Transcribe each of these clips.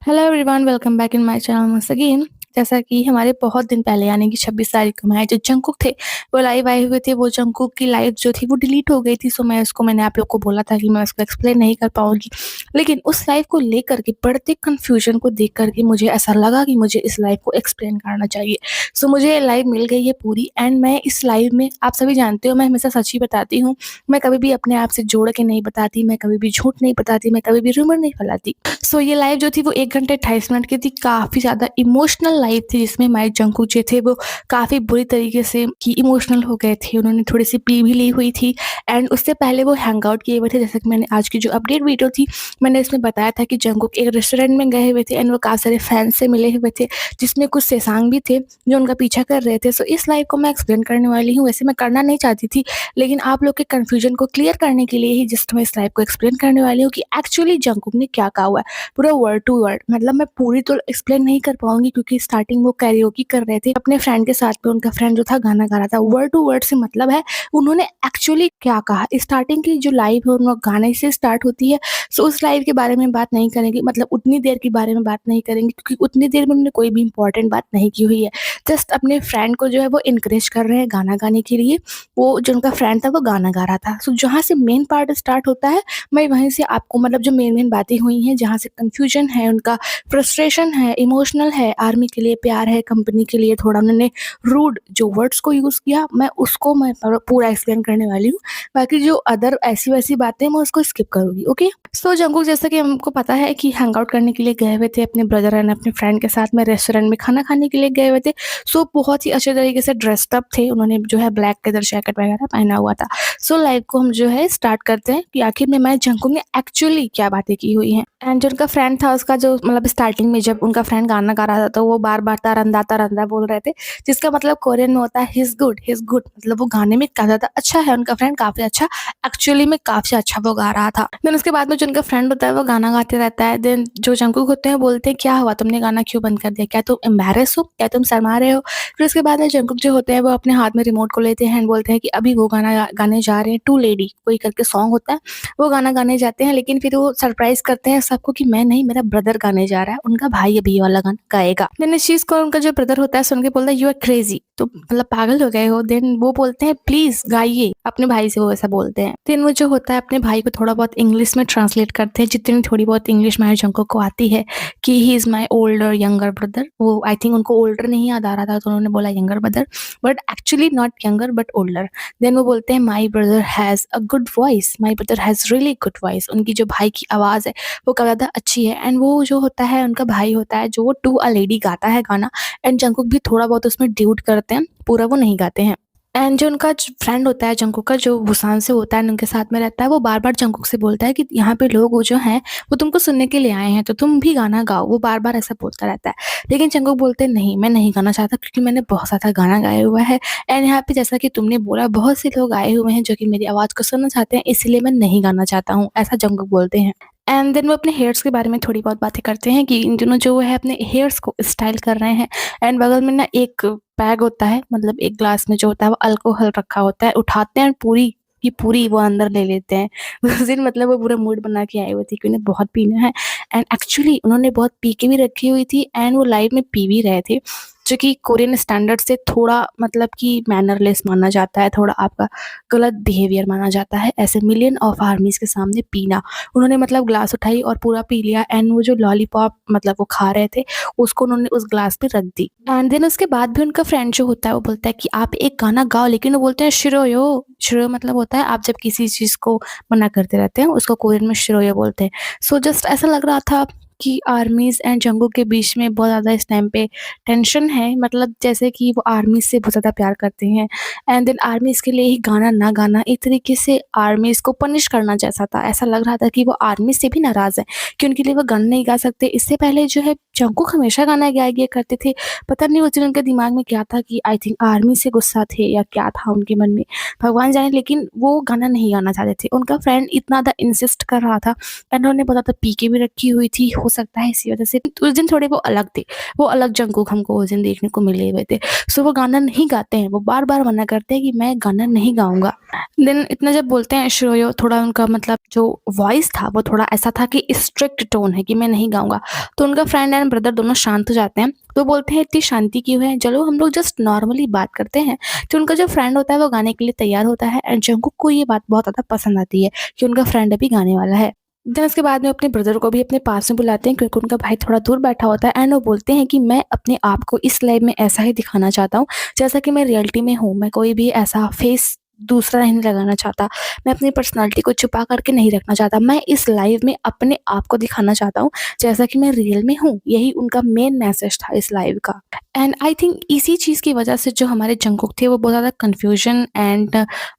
Hello everyone, welcome back in my channel once again. जैसा कि हमारे बहुत दिन पहले यानी कि 26 तारीख को हमारे जो जंगकुक थे वो लाइव आए हुए थे। वो जंगकुक की लाइव जो थी वो डिलीट हो गई थी। सो मैंने आप लोग को बोला था कि मैं उसको एक्सप्लेन नहीं कर पाऊंगी, लेकिन उस लाइव को लेकर के बढ़ते कन्फ्यूजन को देख करके मुझे ऐसा लगा कि मुझे इस लाइव को एक्सप्लेन करना चाहिए। सो मुझे लाइव मिल गई है पूरी, एंड मैं इस लाइव में, आप सभी जानते हो, मैं हमेशा सच ही बताती हूँ। मैं कभी भी अपने आप से जोड़ के नहीं बताती, मैं कभी भी झूठ नहीं बताती, मैं कभी भी रूमर नहीं फैलाती। सो ये लाइव जो थी वो 1 घंटे 28 मिनट की थी। काफ़ी ज़्यादा इमोशनल लाइव थी, जिसमें हमारे जंगकुक जो थे वो काफ़ी बुरी तरीके से कि इमोशनल हो गए थे। उन्होंने थोड़ी-सी पी भी ली हुई थी, एंड उससे पहले वो हैंग आउट किए हुए थे। जैसे कि मैंने आज की जो अपडेट वीडियो थी, मैंने इसमें बताया था कि जंगकुक एक रेस्टोरेंट में गए हुए थे, एंड वो काफ़ी सारे फैन्स से मिले हुए थे, जिसमें कुछ सेसांग भी थे जो उनका पीछा कर रहे थे। सो इस लाइव को मैं एक्सप्लेन करने वाली हूँ। वैसे मैं करना नहीं चाहती थी, लेकिन आप लोग के कन्फ्यूजन को क्लियर करने के लिए ही जस्ट मैं इस लाइव को एक्सप्लेन करने वाली हूँ कि एक्चुअली जंगकुक ने क्या कहा हुआ है। पूरा वर्ड टू वर्ड, मतलब मैं पूरी तो एक्सप्लेन नहीं कर पाऊंगी, क्योंकि स्टार्टिंग वो कैरियोकी कर रहे थे अपने फ्रेंड के साथ में। उनका फ्रेंड जो था गाना गा रहा था। वर्ड टू वर्ड से मतलब है उन्होंने एक्चुअली क्या कहा। स्टार्टिंग की जो लाइव है उन गाने से स्टार्ट होती है। सो उस लाइव के बारे में बात नहीं करेंगे, मतलब उतनी देर के बारे में बात नहीं करेंगे, क्योंकि उतनी देर में उन्होंने कोई भी इंपॉर्टेंट बात नहीं की हुई है। जस्ट अपने फ्रेंड को जो है वो इनकरेज कर रहे हैं गाना गाने के लिए। वो जो उनका फ्रेंड था वो गाना गा रहा था। सो जहाँ से मेन पार्ट स्टार्ट होता है, मैं वहीं से आपको, मतलब जो मेन बातें हुई हैं, जहाँ से कन्फ्यूजन है, उनका फ्रस्ट्रेशन है, इमोशनल है, आर्मी के लिए प्यार है, कंपनी के लिए थोड़ा उन्होंने रूड जो वर्ड्स को यूज़ किया, मैं पूरा एक्सप्लेन करने वाली हूँ। बाकी जो अदर ऐसी-वैसी बातें हैं मैं उसको स्किप करूँगी, ओके? सो जंगकुक, जैसा कि हमको पता है कि हैंग आउट करने के लिए गए हुए थे अपने ब्रदर एंड अपने फ्रेंड के साथ में, रेस्टोरेंट में खाना खाने के लिए गए हुए थे। सो बहुत ही अच्छे तरीके से ड्रेस्ड अप थे। उन्होंने जो है ब्लैक लेदर जैकेट वगैरह पहना हुआ था। सो लाइव को हम जो है स्टार्ट करते हैं कि आखिर में मैं जंगकुक ने एक्चुअली क्या बातें की हुई हैं। एंड जो उनका फ्रेंड था उसका जो, मतलब स्टार्टिंग में जब उनका फ्रेंड गाना गा रहा था तो वो बार-बार तरंदा बोल रहे थे, जिसका मतलब कोरियन में होता है ही इज़ गुड, मतलब वो गाने में काफ़ी ज़्यादा अच्छा है, उनका फ्रेंड काफ़ी अच्छा, एक्चुअली में काफ़ी अच्छा वो गा रहा था। देन उसके बाद में जो उनका फ्रेंड होता है वो गाना गाते रहता है। देन जो जंगकुक होते हैं बोलते हैं, क्या हुआ, तुमने गाना क्यों बंद कर दिया? क्या तुम एम्बैरेस हो? क्या तुम शर्मा रहे हो? फिर उसके बाद में जंगकुक जो होते हैं वो अपने हाथ में रिमोट को लेते हैं एंड बोलते हैं कि अभी वो गाना गाने जा रहे हैं, टू लेडी कोई करके सॉन्ग होता है, वो गाना गाने जाते हैं। लेकिन फिर वो सरप्राइज़ करते हैं सबको कि मैं नहीं, मेरा ब्रदर गाने जा रहा है, उनका भाई अभी ये वाला गाना गाएगा। देन इस चीज़ को उनका जो ब्रदर होता है सुन के बोलता है, यू आर क्रेज़ी, तो मतलब पागल हो गए हो। देन वो बोलते हैं प्लीज़ गाइए, अपने भाई से वो ऐसा बोलते हैं। देन वो जो होता है अपने भाई को थोड़ा बहुत इंग्लिश में ट्रांसलेट करते हैं, जितनी थोड़ी बहुत इंग्लिश माहिर जंगकुक को आती है, कि he is my older younger brother. वो आई थिंक उनको ओल्डर नहीं याद आ रहा था तो उन्होंने बोला younger brother, but actually not younger but older. Then वो बोलते हैं my brother has a good voice, my brother has really good voice. उनकी जो भाई की आवाज़ है वो काफ़ी ज़्यादा अच्छी है। एंड वो जो होता है उनका भाई होता है जो वो टू अ लेडी गाता है गाना, एंड जंगकुक भी थोड़ा बहुत उसमें ड्यूट करते हैं, पूरा वो नहीं गाते हैं। एंड जो उनका फ्रेंड होता है जंगकुक का, जो बुसान से होता है एंड उनके साथ में रहता है, वो बार-बार जंगकुक से बोलता है कि यहाँ पे लोग वो जो हैं वो तुमको सुनने के लिए आए हैं, तो तुम भी गाना गाओ। वो बार-बार ऐसा बोलता रहता है। लेकिन जंगकुक बोलते हैं नहीं, मैं नहीं गाना चाहता, क्योंकि मैंने बहुत ज़्यादा गाना गाया हुआ है, एंड यहाँ पे जैसा कि तुमने बोला बहुत से लोग आए हुए हैं जो कि मेरी आवाज़ को सुनना चाहते हैं, इसलिए मैं नहीं गाना चाहता हूँ, ऐसा जंगकुक बोलते हैं। एंड देन वो अपने हेयर्स के बारे में थोड़ी बहुत बातें करते हैं कि इन दोनों जो है अपने हेयर्स को स्टाइल कर रहे हैं। एंड बगल में ना एक बैग होता है, मतलब एक ग्लास में जो होता है वो अल्कोहल रखा होता है, उठाते हैं पूरी की पूरी वो अंदर ले लेते हैं। उस दिन मतलब वो पूरा मूड बना के आए हुए थे कि उन्हें बहुत पीना है, एंड एक्चुअली उन्होंने बहुत पी के भी रखी हुई थी, एंड वो लाइव में पी भी रहे थे, जो कि कोरियन स्टैंडर्ड से थोड़ा मतलब कि मैनरलेस माना जाता है, थोड़ा आपका गलत बिहेवियर माना जाता है, ऐसे मिलियन ऑफ आर्मीज़ के सामने पीना। उन्होंने मतलब ग्लास उठाई और पूरा पी लिया, एंड वो जो लॉलीपॉप मतलब वो खा रहे थे, उसको उन्होंने उस ग्लास पे रख दी। एंड देन उसके बाद भी उनका फ्रेंड जो होता है वो बोलता है कि आप एक गाना गाओ, लेकिन वो बोलते हैं शिरोयो। शिरोयो मतलब होता है आप जब किसी चीज़ को मना करते रहते हैं, उसको कोरियन में शिरोयो बोलते हैं। सो जस्ट ऐसा लग रहा था कि आर्मीज़ एंड जंगकुक के बीच में बहुत ज़्यादा इस टाइम पे टेंशन है, मतलब जैसे कि वो आर्मीज़ से बहुत ज़्यादा प्यार करते हैं, एंड देन आर्मीज़ के लिए ही गाना ना गाना एक तरीके से आर्मीज़ को पनिश करना जैसा था। ऐसा लग रहा था कि वो आर्मी से भी नाराज़ हैं कि उनके लिए वो गाना नहीं गा सकते। इससे पहले जो है जंगकुक हमेशा गाना गाया करते थे। पता नहीं उस दिन उनके दिमाग में क्या था कि आई थिंक आर्मी से गुस्सा थे या क्या था उनके मन में, भगवान जाने, लेकिन वो गाना नहीं गाना चाहते थे। उनका फ्रेंड इतना ज़्यादा इंसिस्ट कर रहा था एंड उन्होंने पता था पी के भी रखी हुई थी, हो सकता है इसी वजह से उस दिन थोड़े वो अलग थे। वो अलग जंगकुक हमको उस दिन देखने को मिले हुए थे। सो वो गाना नहीं गाते हैं, वो बार-बार मना करते हैं कि मैं गाना नहीं गाऊँगा। देन इतना जब बोलते हैं श्रेया, थोड़ा उनका मतलब जो वॉइस था वो थोड़ा ऐसा था कि स्ट्रिक्ट टोन है कि मैं नहीं गाऊँगा। तो उनका फ्रेंड एंड ब्रदर दोनों शांत हो जाते हैं। तो बोलते हैं इतनी शांति क्यों है? चलो हम लोग जस्ट नॉर्मली बात करते हैं। तो उनका जो फ्रेंड होता है वो गाने के लिए तैयार होता है एंड जंगकुक को ये बात बहुत ज़्यादा पसंद आती है कि उनका फ्रेंड अभी गाने वाला है। देन उसके बाद में अपने ब्रदर को भी अपने पास में बुलाते हैं क्योंकि उनका भाई थोड़ा दूर बैठा होता है एंड वो बोलते हैं कि मैं अपने आप को इस लाइफ में ऐसा ही दिखाना चाहता हूँ जैसा कि मैं रियलिटी में हूँ। मैं कोई भी ऐसा फेस दूसरा नहीं लगाना चाहता। मैं अपनी पर्सनैलिटी को छुपा करके नहीं रखना चाहता। मैं इस लाइफ में अपने आप को दिखाना चाहता हूँ जैसा कि मैं रियल में हूँ। यही उनका मेन मैसेज था इस लाइव का। एंड आई थिंक इसी चीज़ की वजह से जो हमारे जंगकुक थे वो बहुत ज़्यादा कन्फ्यूजन एंड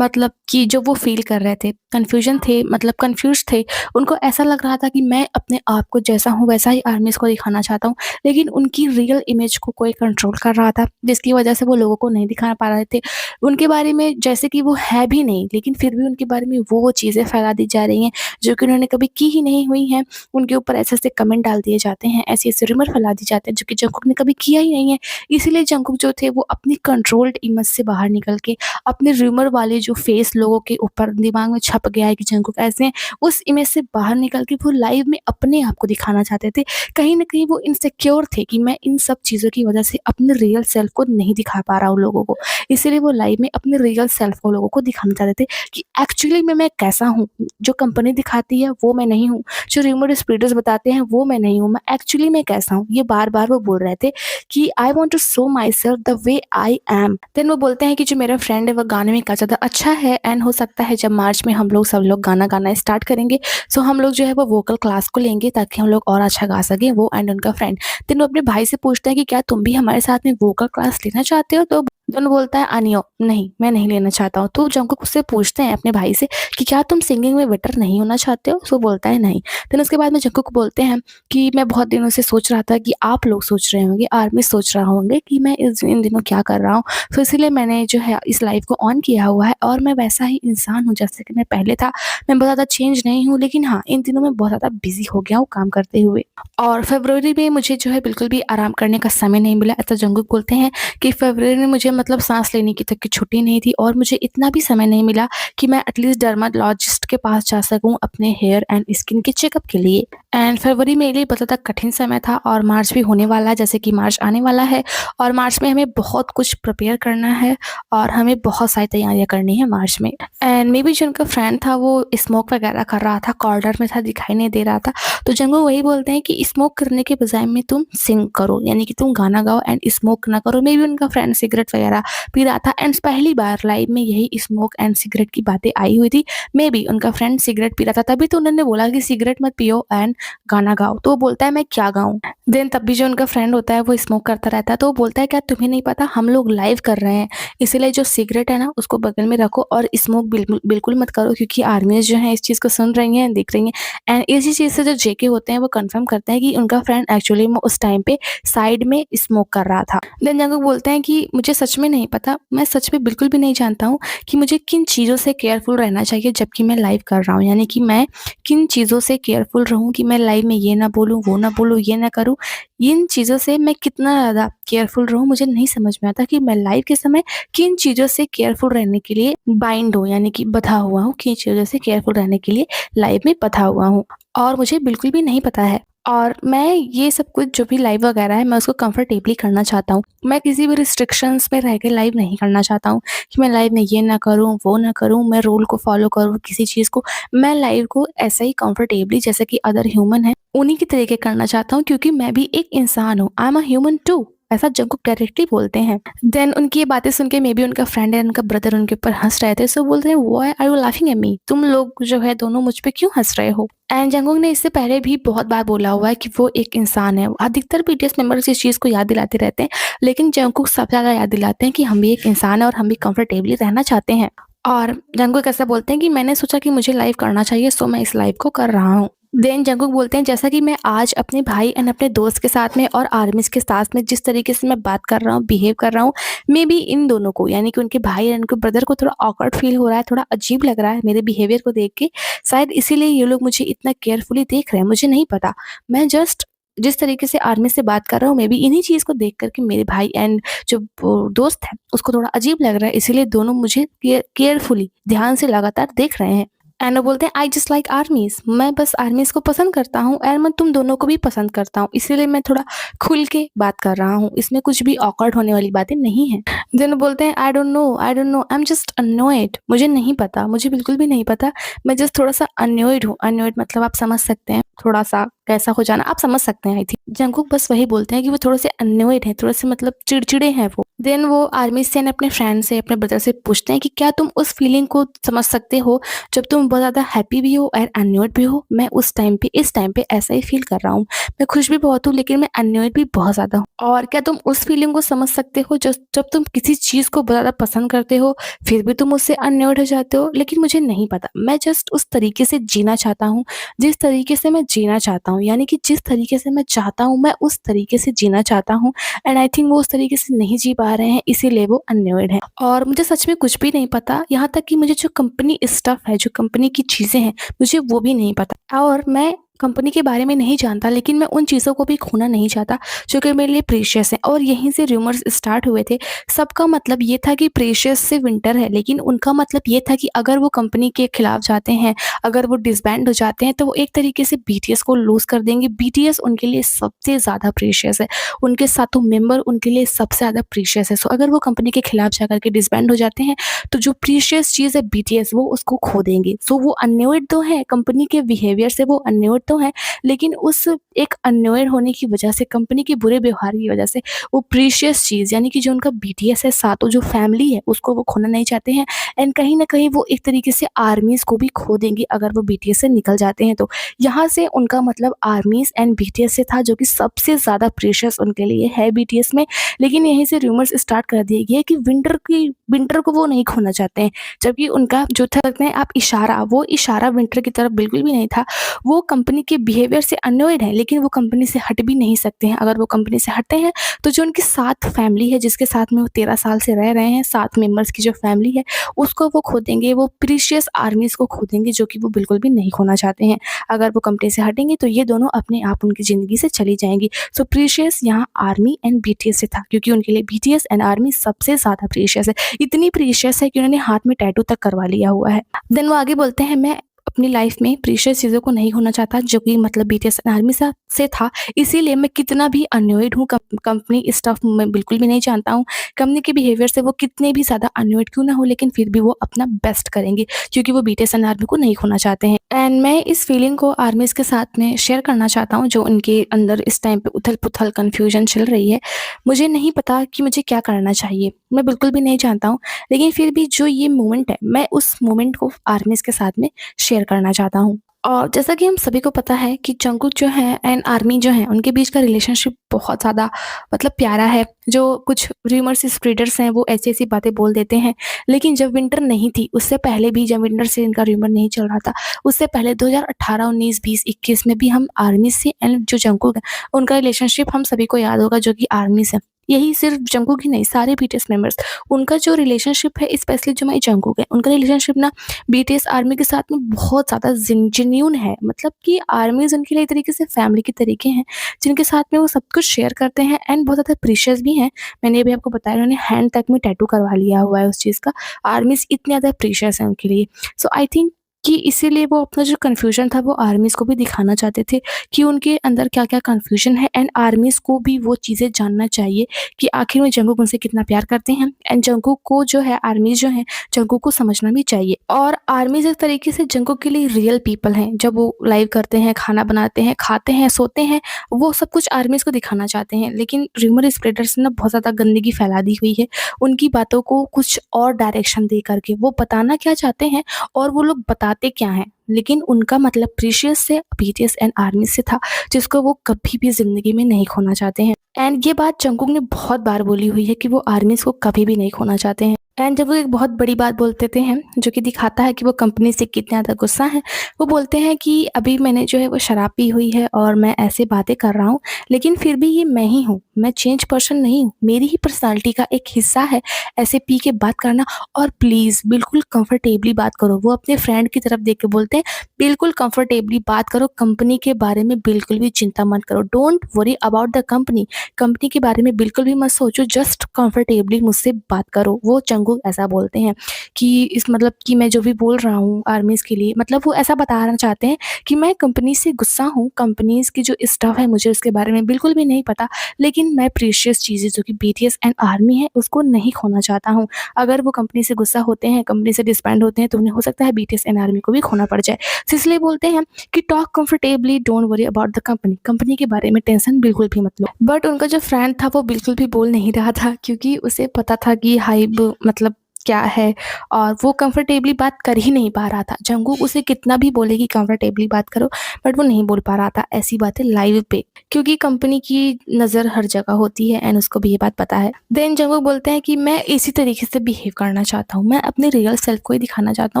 मतलब कि जो वो फ़ील कर रहे थे, कन्फ्यूजन थे, मतलब कन्फ्यूज़ थे। उनको ऐसा लग रहा था कि मैं अपने आप को जैसा हूँ वैसा ही आर्मीज़ को दिखाना चाहता हूँ, लेकिन उनकी रियल इमेज को कोई कंट्रोल कर रहा था, जिसकी वजह से वो लोगों को नहीं दिखा पा रहे थे। उनके बारे में जैसे कि वो है भी नहीं, लेकिन फिर भी उनके बारे में वो चीज़ें फैला दी जा रही हैं, जो कि उन्होंने कभी की ही नहीं हुई हैं। उनके ऊपर ऐसे-ऐसे कमेंट डाल दिए जाते हैं, ऐसे-ऐसे रूमर फैला दिए जाते हैं, जो कि जंगकुक ने कभी किया ही नहीं है। इसीलिए जंगकुक जो थे वो अपनी कंट्रोल्ड इमेज से बाहर निकल के अपने रूमर वाले जो फेस लोगों के ऊपर दिमाग में छप गया है कि जंगकुक ऐसे हैं, उस इमेज से बाहर निकल के वो लाइव में अपने आप को दिखाना चाहते थे। कहीं न कहीं वो इनसिक्योर थे कि मैं इन सब चीज़ों की वजह से अपने रियल सेल्फ को नहीं दिखा पा रहा हूँ लोगों को। इसीलिए वो लाइव में अपने रियल सेल्फ को लोगों को दिखाना चाहते थे कि एक्चुअली में मैं कैसा हूँ। जो कंपनी दिखाती है वो मैं नहीं हूँ, जो रूमर स्प्रेडर्स बताते हैं वो मैं नहीं हूँ, मैं एक्चुअली में कैसा हूँ। ये बार-बार वो बोल रहे थे कि I want to show myself the way I am. Then वो बोलते हैं कि जो मेरा फ्रेंड है वो गाने में काफ़ी ज़्यादा अच्छा है एंड हो सकता है जब मार्च में हम लोग सब लोग गाना गाना स्टार्ट करेंगे, सो हम लोग जो है वो वोकल क्लास को लेंगे ताकि हम लोग और अच्छा गा सकें, वो एंड उनका फ्रेंड। देन वो अपने भाई से पूछते हैं कि क्या तुम भी हमारे साथ में वोकल क्लास लेना चाहते हो? तो दोनों बोलता है अनियो, नहीं मैं नहीं लेना चाहता हूँ। तो जंगकुक उससे पूछते हैं अपने भाई से कि क्या तुम सिंगिंग में बेटर नहीं होना चाहते हो? सो बोलता है नहीं। देन उसके बाद में जंगकुक बोलते हैं कि मैं बहुत दिनों से सोच रहा था कि आप लोग सोच रहे होंगे, आर्मी सोच रहा होंगे कि मैं इन दिनों क्या कर रहा हूँ। तो इसीलिए मैंने जो है इस लाइफ को ऑन किया हुआ है और मैं वैसा ही इंसान हूँ जैसे कि मैं पहले था। मैं बहुत ज़्यादा चेंज नहीं हूँ, लेकिन हाँ, इन दिनों मैं बहुत ज़्यादा बिज़ी हो गया हूँ काम करते हुए। और फरवरी में मुझे जो है बिल्कुल भी आराम करने का समय नहीं मिला। ऐसा जंगकुक बोलते हैं कि फरवरी में मुझे मतलब साँस लेने की तक की छुट्टी नहीं थी और मुझे इतना भी समय नहीं मिला कि मैं एटलीस्ट डर्माटोलॉजिस्ट के पास जा सकूँ अपने हेयर एंड स्किन के चेकअप के लिए। एंड फरवरी मेरे लिए बहुत ज़्यादा कठिन समय था और मार्च भी होने वाला है, जैसे कि मार्च आने वाला है और मार्च में हमें बहुत कुछ प्रिपेयर करना है और हमें बहुत सारी तैयारियाँ करनी है मार्च में। एंड मे बी जो उनका फ्रेंड था वो स्मोक वगैरह कर रहा था, कॉरिडोर में था, दिखाई नहीं दे रहा था। तो जंगकुक वही बोलते हैं कि स्मोक करने के बजाय में तुम सिंग करो, यानी कि तुम गाना गाओ एंड स्मोक ना करो। मे बी उनका फ्रेंड सिगरेट वगैरह पी रहा था एंड पहली बार लाइव में यही स्मोक एंड सिगरेट की बातें आई हुई थी। मे बी उनका फ्रेंड सिगरेट पी रहा था, तभी तो उन्होंने बोला कि सिगरेट मत पियो एंड गाना गाओ। तो वो बोलता है मैं क्या गाऊँ? देन तब भी जो उनका फ्रेंड होता है वो स्मोक करता रहता है, तो वो बोलता है क्या तुम्हें नहीं पता हम लोग लाइव कर रहे हैं, इसीलिए जो सिगरेट है ना उसको बगल में रखो और स्मोक बिल्कुल बिल्कुल मत करो, क्योंकि आर्मीज़ जो हैं इस चीज़ को सुन रही हैं, देख रही हैं। एंड इसी चीज़ से जो जेके होते हैं वो कन्फर्म करते हैं कि उनका फ्रेंड एक्चुअली में उस टाइम पे साइड में स्मोक कर रहा था। देन जंगकुक बोलते हैं कि मुझे सच में नहीं पता, मैं सच में बिल्कुल भी नहीं जानता हूँ कि मुझे किन चीज़ों से केयरफुल रहना चाहिए जबकि मैं लाइव कर रहा हूँ। यानी कि मैं किन चीज़ों से केयरफुल रहूँ कि मैं लाइव में ये ना बोलूँ, वो ना बोलूँ, ये ना करूँ। इन चीज़ों से मैं कितना ज़्यादा केयरफुल रहूँ, मुझे नहीं समझ में आता कि मैं लाइव के समय किन चीज़ों से केयरफुल रहने के लिए बाइंड हूँ, यानी कि बँधा हुआ हूँ, किन चीज़ों से केयरफुल रहने के लिए लाइव में बँधा हुआ हूँ। और मुझे बिल्कुल भी नहीं पता है। और मैं ये सब कुछ जो भी लाइव वगैरह है मैं उसको कंफर्टेबली करना चाहता हूँ। मैं किसी भी रिस्ट्रिक्शंस में रह के लाइव नहीं करना चाहता हूँ कि मैं लाइव में ये ना करूँ, वो ना करूँ, मैं रूल को फ़ॉलो करूँ किसी चीज़ को। मैं लाइव को ऐसे ही कंफर्टेबली जैसे कि अदर ह्यूमन है, उन्हीं के तरीके करना चाहता हूँ, क्योंकि मैं भी एक इंसान हूँ। I am a human too. ऐसा जंगकुक डायरेक्टली बोलते हैं। देन उनकी ये बातें सुन के मे बी उनका फ्रेंड एंड उनका ब्रदर उनके ऊपर हँस रहे थे। सो बोलते हैं why are you laughing at me? तुम लोग जो है दोनों मुझ पे क्यों हँस रहे हो? एंड जंगकुक ने इससे पहले भी बहुत बार बोला हुआ है कि वो एक इंसान है। अधिकतर बीटीएस मेंबर्स इस चीज़ को याद दिलाते रहते हैं, लेकिन जंगकुक सबसे ज़्यादा याद दिलाते हैं कि हम भी एक इंसान हैं और हम भी कंफर्टेबली रहना चाहते हैं। और जंगकुक ऐसा बोलते हैं कि मैंने सोचा कि मुझे लाइव करना चाहिए, सो मैं इस लाइव को कर रहा हूँ। देन जंगकुक बोलते हैं जैसा कि मैं आज अपने भाई एंड अपने दोस्त के साथ में और आर्मीज़ के साथ में जिस तरीके से मैं बात कर रहा हूँ, बिहेव कर रहा हूँ, मे बी इन दोनों को यानी कि उनके भाई एंड उनके ब्रदर को थोड़ा ऑकवर्ड फ़ील हो रहा है, थोड़ा अजीब लग रहा है मेरे बिहेवियर को देख के। शायद इसीलिए ये लोग मुझे इतना केयरफुली देख रहे हैं, मुझे नहीं पता। मैं जस्ट जिस तरीके से आर्मी से बात कर रहा हूँ, मे बी इन्हीं चीज़ को देख कर के मेरे भाई एंड जो वो दोस्त है, उसको थोड़ा अजीब लग रहा है, इसीलिए दोनों मुझे केयरफुली ध्यान से लगातार देख रहे हैं। एंड वो बोलते हैं आई जस्ट लाइक आर्मीज़, मैं बस आर्मीज़ को पसंद करता हूँ एंड मैं तुम दोनों को भी पसंद करता हूँ, इसीलिए मैं थोड़ा खुल के बात कर रहा हूँ, इसमें कुछ भी ऑकवर्ड होने वाली बातें नहीं हैं। देन वो बोलते हैं I don't know, I am just annoyed, मुझे नहीं पता, मुझे बिल्कुल भी नहीं पता, मैं जस्ट थोड़ा-सा अननोयड हूँ। अननोयड मतलब आप समझ सकते हैं, थोड़ा-सा कैसा हो जाना, आप समझ सकते हैं आई थिंक। जंगकुक बस वही बोलते हैं कि वो थोड़े-से अननोयड हैं, थोड़े-से मतलब चिड़चिड़े हैं वो। देन वो आर्मी से अपने फ्रेंड से, अपने ब्रदर से पूछते हैं कि क्या तुम उस फीलिंग को समझ सकते हो जब तुम बहुत ज़्यादा हैप्पी भी हो और अननोयड भी हो? मैं उस टाइम पे इस टाइम पे ऐसा ही फ़ील कर रहा हूँ। मैं खुश भी बहुत हूँ लेकिन मैं अननोयड भी बहुत ज़्यादा हूँ। और क्या तुम उस फीलिंग को समझ सकते हो जब तुम किसी चीज़ को बहुत ज़्यादा पसंद करते हो, फिर भी तुम उससे अननोयड हो जाते हो? लेकिन मुझे नहीं पता। मैं जस्ट उस तरीके से जीना चाहता हूँ, जिस तरीके से मैं जीना चाहता हूँ। यानी कि जिस तरीके से मैं चाहता हूँ, मैं उस तरीके से जीना चाहता हूँ एंड आई थिंक वो उस तरीके से नहीं जी पा रहे हैं, इसीलिए वो अननोयड हैं। और मुझे सच में कुछ भी नहीं पता, यहाँ तक कि मुझे जो कंपनी स्टफ़ है, जो कंपनी की चीज़ें हैं, मुझे वो भी नहीं पता और मैं कंपनी के बारे में नहीं जानता, लेकिन मैं उन चीज़ों को भी खोना नहीं चाहता, जो कि मेरे लिए प्रीशियस है और यहीं से रूमर्स स्टार्ट हुए थे। सबका मतलब ये था कि प्रीशियस से विंटर है, लेकिन उनका मतलब ये था कि अगर वो कंपनी के खिलाफ जाते हैं, अगर वो डिसबैंड हो जाते हैं, तो वो एक तरीके से बीटीएस को लूज़ कर देंगे। बीटीएस उनके लिए सबसे ज़्यादा प्रीशियस है, उनके सातों मेंबर उनके लिए सबसे ज़्यादा प्रीशियस है। सो अगर वो कंपनी के खिलाफ जाकर के डिसबैंड हो जाते हैं, तो जो प्रीशियस चीज़ है बीटीएस वो उसको खो देंगे। सो वो अननोयड तो है, कंपनी के बिहेवियर से वो अननोयड तो है, लेकिन उस एक अननोयड होने की वजह से, कंपनी के बुरे व्यवहार की वजह से, वो प्रीशियस चीज़ यानी कि जो उनका बीटीएस है, सातों जो फैमिली है, उसको वो खोना नहीं चाहते हैं एंड कहीं न कहीं वो एक तरीके से आर्मीज़ को भी खो देंगे अगर वो बीटीएस से निकल जाते हैं तो। यहाँ से उनका मतलब आर्मीज़ एंड बीटीएस से था, जो कि सबसे ज़्यादा प्रीशियस उनके लिए है बीटीएस में। लेकिन यहीं से रूमर्स स्टार्ट कर दिए गए कि विंटर को वो नहीं खोना चाहते हैं, जबकि उनका जो था सकते हैं आप इशारा, वो इशारा विंटर की तरफ बिल्कुल भी नहीं था। वो कंपनी के बिहेवियर से अननोयड है, लेकिन वो कंपनी से हट भी नहीं सकते हैं। अगर वो कंपनी से हटते हैं, तो जो उनकी 7 फैमिली है, जिसके साथ में वो 13 साल से रह रहे हैं, 7 मेंबर्स की जो फैमिली है, उसको वो खो देंगे। वो प्रीशियस आर्मीज़ को खो देंगे, जो कि वो बिल्कुल भी नहीं खोना चाहते हैं। अगर वो कंपनी से हटेंगे, तो ये दोनों अपने आप उनकी ज़िंदगी से चली जाएँगी। सो प्रीशियस यहाँ आर्मी एंड बीटीएस से था, क्योंकि उनके लिए बीटीएस एंड आर्मी सबसे ज़्यादा प्रीशियस है। इतनी प्रीशियस है कि उन्होंने हाथ में टैटू तक करवा लिया हुआ है। देन वो आगे बोलते हैं मैं अपनी लाइफ में प्रीशियस चीज़ों को नहीं खोना चाहता, जो कि मतलब बीटीएस एंड आर्मी से था। इसीलिए मैं कितना भी अननोयड हूँ, कंपनी स्टफ मैं बिल्कुल भी नहीं जानता हूँ। कंपनी के बिहेवियर से वो कितने भी ज़्यादा अननोयड क्यों ना हो, लेकिन फिर भी वो अपना बेस्ट करेंगे, क्योंकि वो बीटीएस एंड आर्मी को नहीं खोना चाहते हैं। एंड मैं इस फीलिंग को आर्मीज़ के साथ में शेयर करना चाहता हूँ, जो उनके अंदर इस टाइम पे उथल-पुथल कन्फ्यूजन चल रही है। मुझे नहीं पता कि मुझे क्या करना चाहिए, मैं बिल्कुल भी नहीं जानता हूँ, लेकिन फिर भी जो ये मोमेंट है, मैं उस मोमेंट को आर्मीज़ के साथ में शेयर करना चाहता हूँ। और जैसा कि हम सभी को पता है कि जंगकुक जो है एंड आर्मी जो है, उनके बीच का रिलेशनशिप बहुत ज़्यादा मतलब प्यारा है। जो कुछ रूमर्स स्प्रेडर्स हैं, वो ऐसी-ऐसी बातें बोल देते हैं। लेकिन जब विंटर नहीं थी, उससे पहले भी, जब विंटर से इनका रूमर नहीं चल रहा था, उससे पहले 2018, 19, 20, 21 में भी हम आर्मी से एंड जो जंगकुक है, उनका रिलेशनशिप हम सभी को याद होगा, जो कि आर्मी से। यही सिर्फ जंगकुक ही नहीं, सारे बीटीएस मेंबर्स, उनका जो रिलेशनशिप है, स्पेशली जो हमारे जंगकुक है, उनका रिलेशनशिप ना बीटीएस आर्मी के साथ में बहुत ज़्यादा जेन्युइन है। मतलब कि आर्मीज़ उनके लिए एक तरीके से फैमिली के तरीके हैं, जिनके साथ में वो सब कुछ शेयर करते हैं एंड बहुत ज़्यादा प्रीशियस भी हैं। मैंने अभी आपको बताया, उन्होंने हैंड तक में टैटू करवा लिया हुआ है उस चीज़ का। आर्मीज़ इतने ज़्यादा प्रीशियस हैं उनके लिए। सो आई थिंक कि इसीलिए वो अपना जो कन्फ्यूज़न था, वो आर्मीज़ को भी दिखाना चाहते थे कि उनके अंदर क्या-क्या कन्फ्यूज़न है एंड आर्मीज़ को भी वो चीज़ें जानना चाहिए कि आखिर में जंगकुक उनसे कितना प्यार करते हैं एंड जंगकुक को जो है, आर्मीज़ जो हैं, जंगकुक को समझना भी चाहिए। और आर्मीज़ एक तरीके से जंगकुक के लिए रियल पीपल हैं। जब वो लाइव करते हैं, खाना बनाते हैं, खाते हैं, सोते हैं, वो सब कुछ आर्मीज़ को दिखाना चाहते हैं। लेकिन रूमर स्प्रेडर्स ने ना बहुत ज़्यादा गंदगी फैला दी हुई है। उनकी बातों को कुछ और डायरेक्शन दे कर के वो बताना क्या चाहते हैं और वो लोग बताते क्या हैं। लेकिन उनका मतलब प्रीशियस से, बीटीएस एंड आर्मी से था, जिसको वो कभी भी ज़िंदगी में नहीं खोना चाहते हैं। एंड ये बात जंगकुक ने बहुत बार बोली हुई है कि वो आर्मीज़ को कभी भी नहीं खोना चाहते हैं। एंड जब वो एक बहुत बड़ी बात बोल देते हैं, जो कि दिखाता है कि वो कंपनी से कितना ज़्यादा गुस्सा है। वो बोलते हैं कि अभी मैंने जो है वो शराब पी हुई है और मैं ऐसे बातें कर रहा हूँ, लेकिन फिर भी ये मैं ही हूँ, मैं चेंज पर्सन नहीं हूँ, मेरी ही पर्सनैलिटी का एक हिस्सा है ऐसे पी के बात करना। और प्लीज़ बिल्कुल कंफर्टेबली बात करो। वो अपने फ्रेंड की तरफ देख के बोलते हैं, बिल्कुल कंफर्टेबली बात करो, कंपनी के बारे में बिल्कुल भी चिंता मत करो, don't worry about the company. Company के बारे में बिल्कुल भी मत सोचो, जस्ट कंफर्टेबली मुझसे बात करो। वो जंगकुक ऐसा बोलते हैं कि इस मतलब कि मैं जो भी बोल रहा हूँ आर्मीज़ के लिए, मतलब वो ऐसा बताना चाहते हैं कि मैं कंपनी से गुस्सा हूँ, कंपनीज़ की जो स्टफ़ है मुझे उसके बारे में बिल्कुल भी नहीं पता, लेकिन मैं प्रीशियस चीज़ें जो कि बीटीएस एंड आर्मी है उसको नहीं खोना चाहता हूँ। अगर वो कंपनी से गुस्सा होते हैं, कंपनी से डिसबैंड होते हैं, तो उन्हें हो सकता है बीटीएस एंड आर्मी को भी खोना पड़ जाए। तो इसलिए बोलते हैं कि talk comfortably, don't worry about the company. Company के बारे में टेंशन बिल्कुल भी मत लो। बट उनका जो फ्रेंड था वो बिल्कुल भी बोल नहीं रहा था, क्योंकि उसे पता था कि हाइब मतलब क्या है, और वो कंफर्टेबली बात कर ही नहीं पा रहा था। जंगकुक उसे कितना भी बोले कि कंफर्टेबली बात करो, बट वो नहीं बोल पा रहा था ऐसी बातें लाइव पे, क्योंकि कंपनी की नज़र हर जगह होती है एंड उसको भी ये बात पता है। देन जंगकुक बोलते हैं कि मैं इसी तरीके से बिहेव करना चाहता हूँ, मैं अपने रियल सेल्फ को ही दिखाना चाहता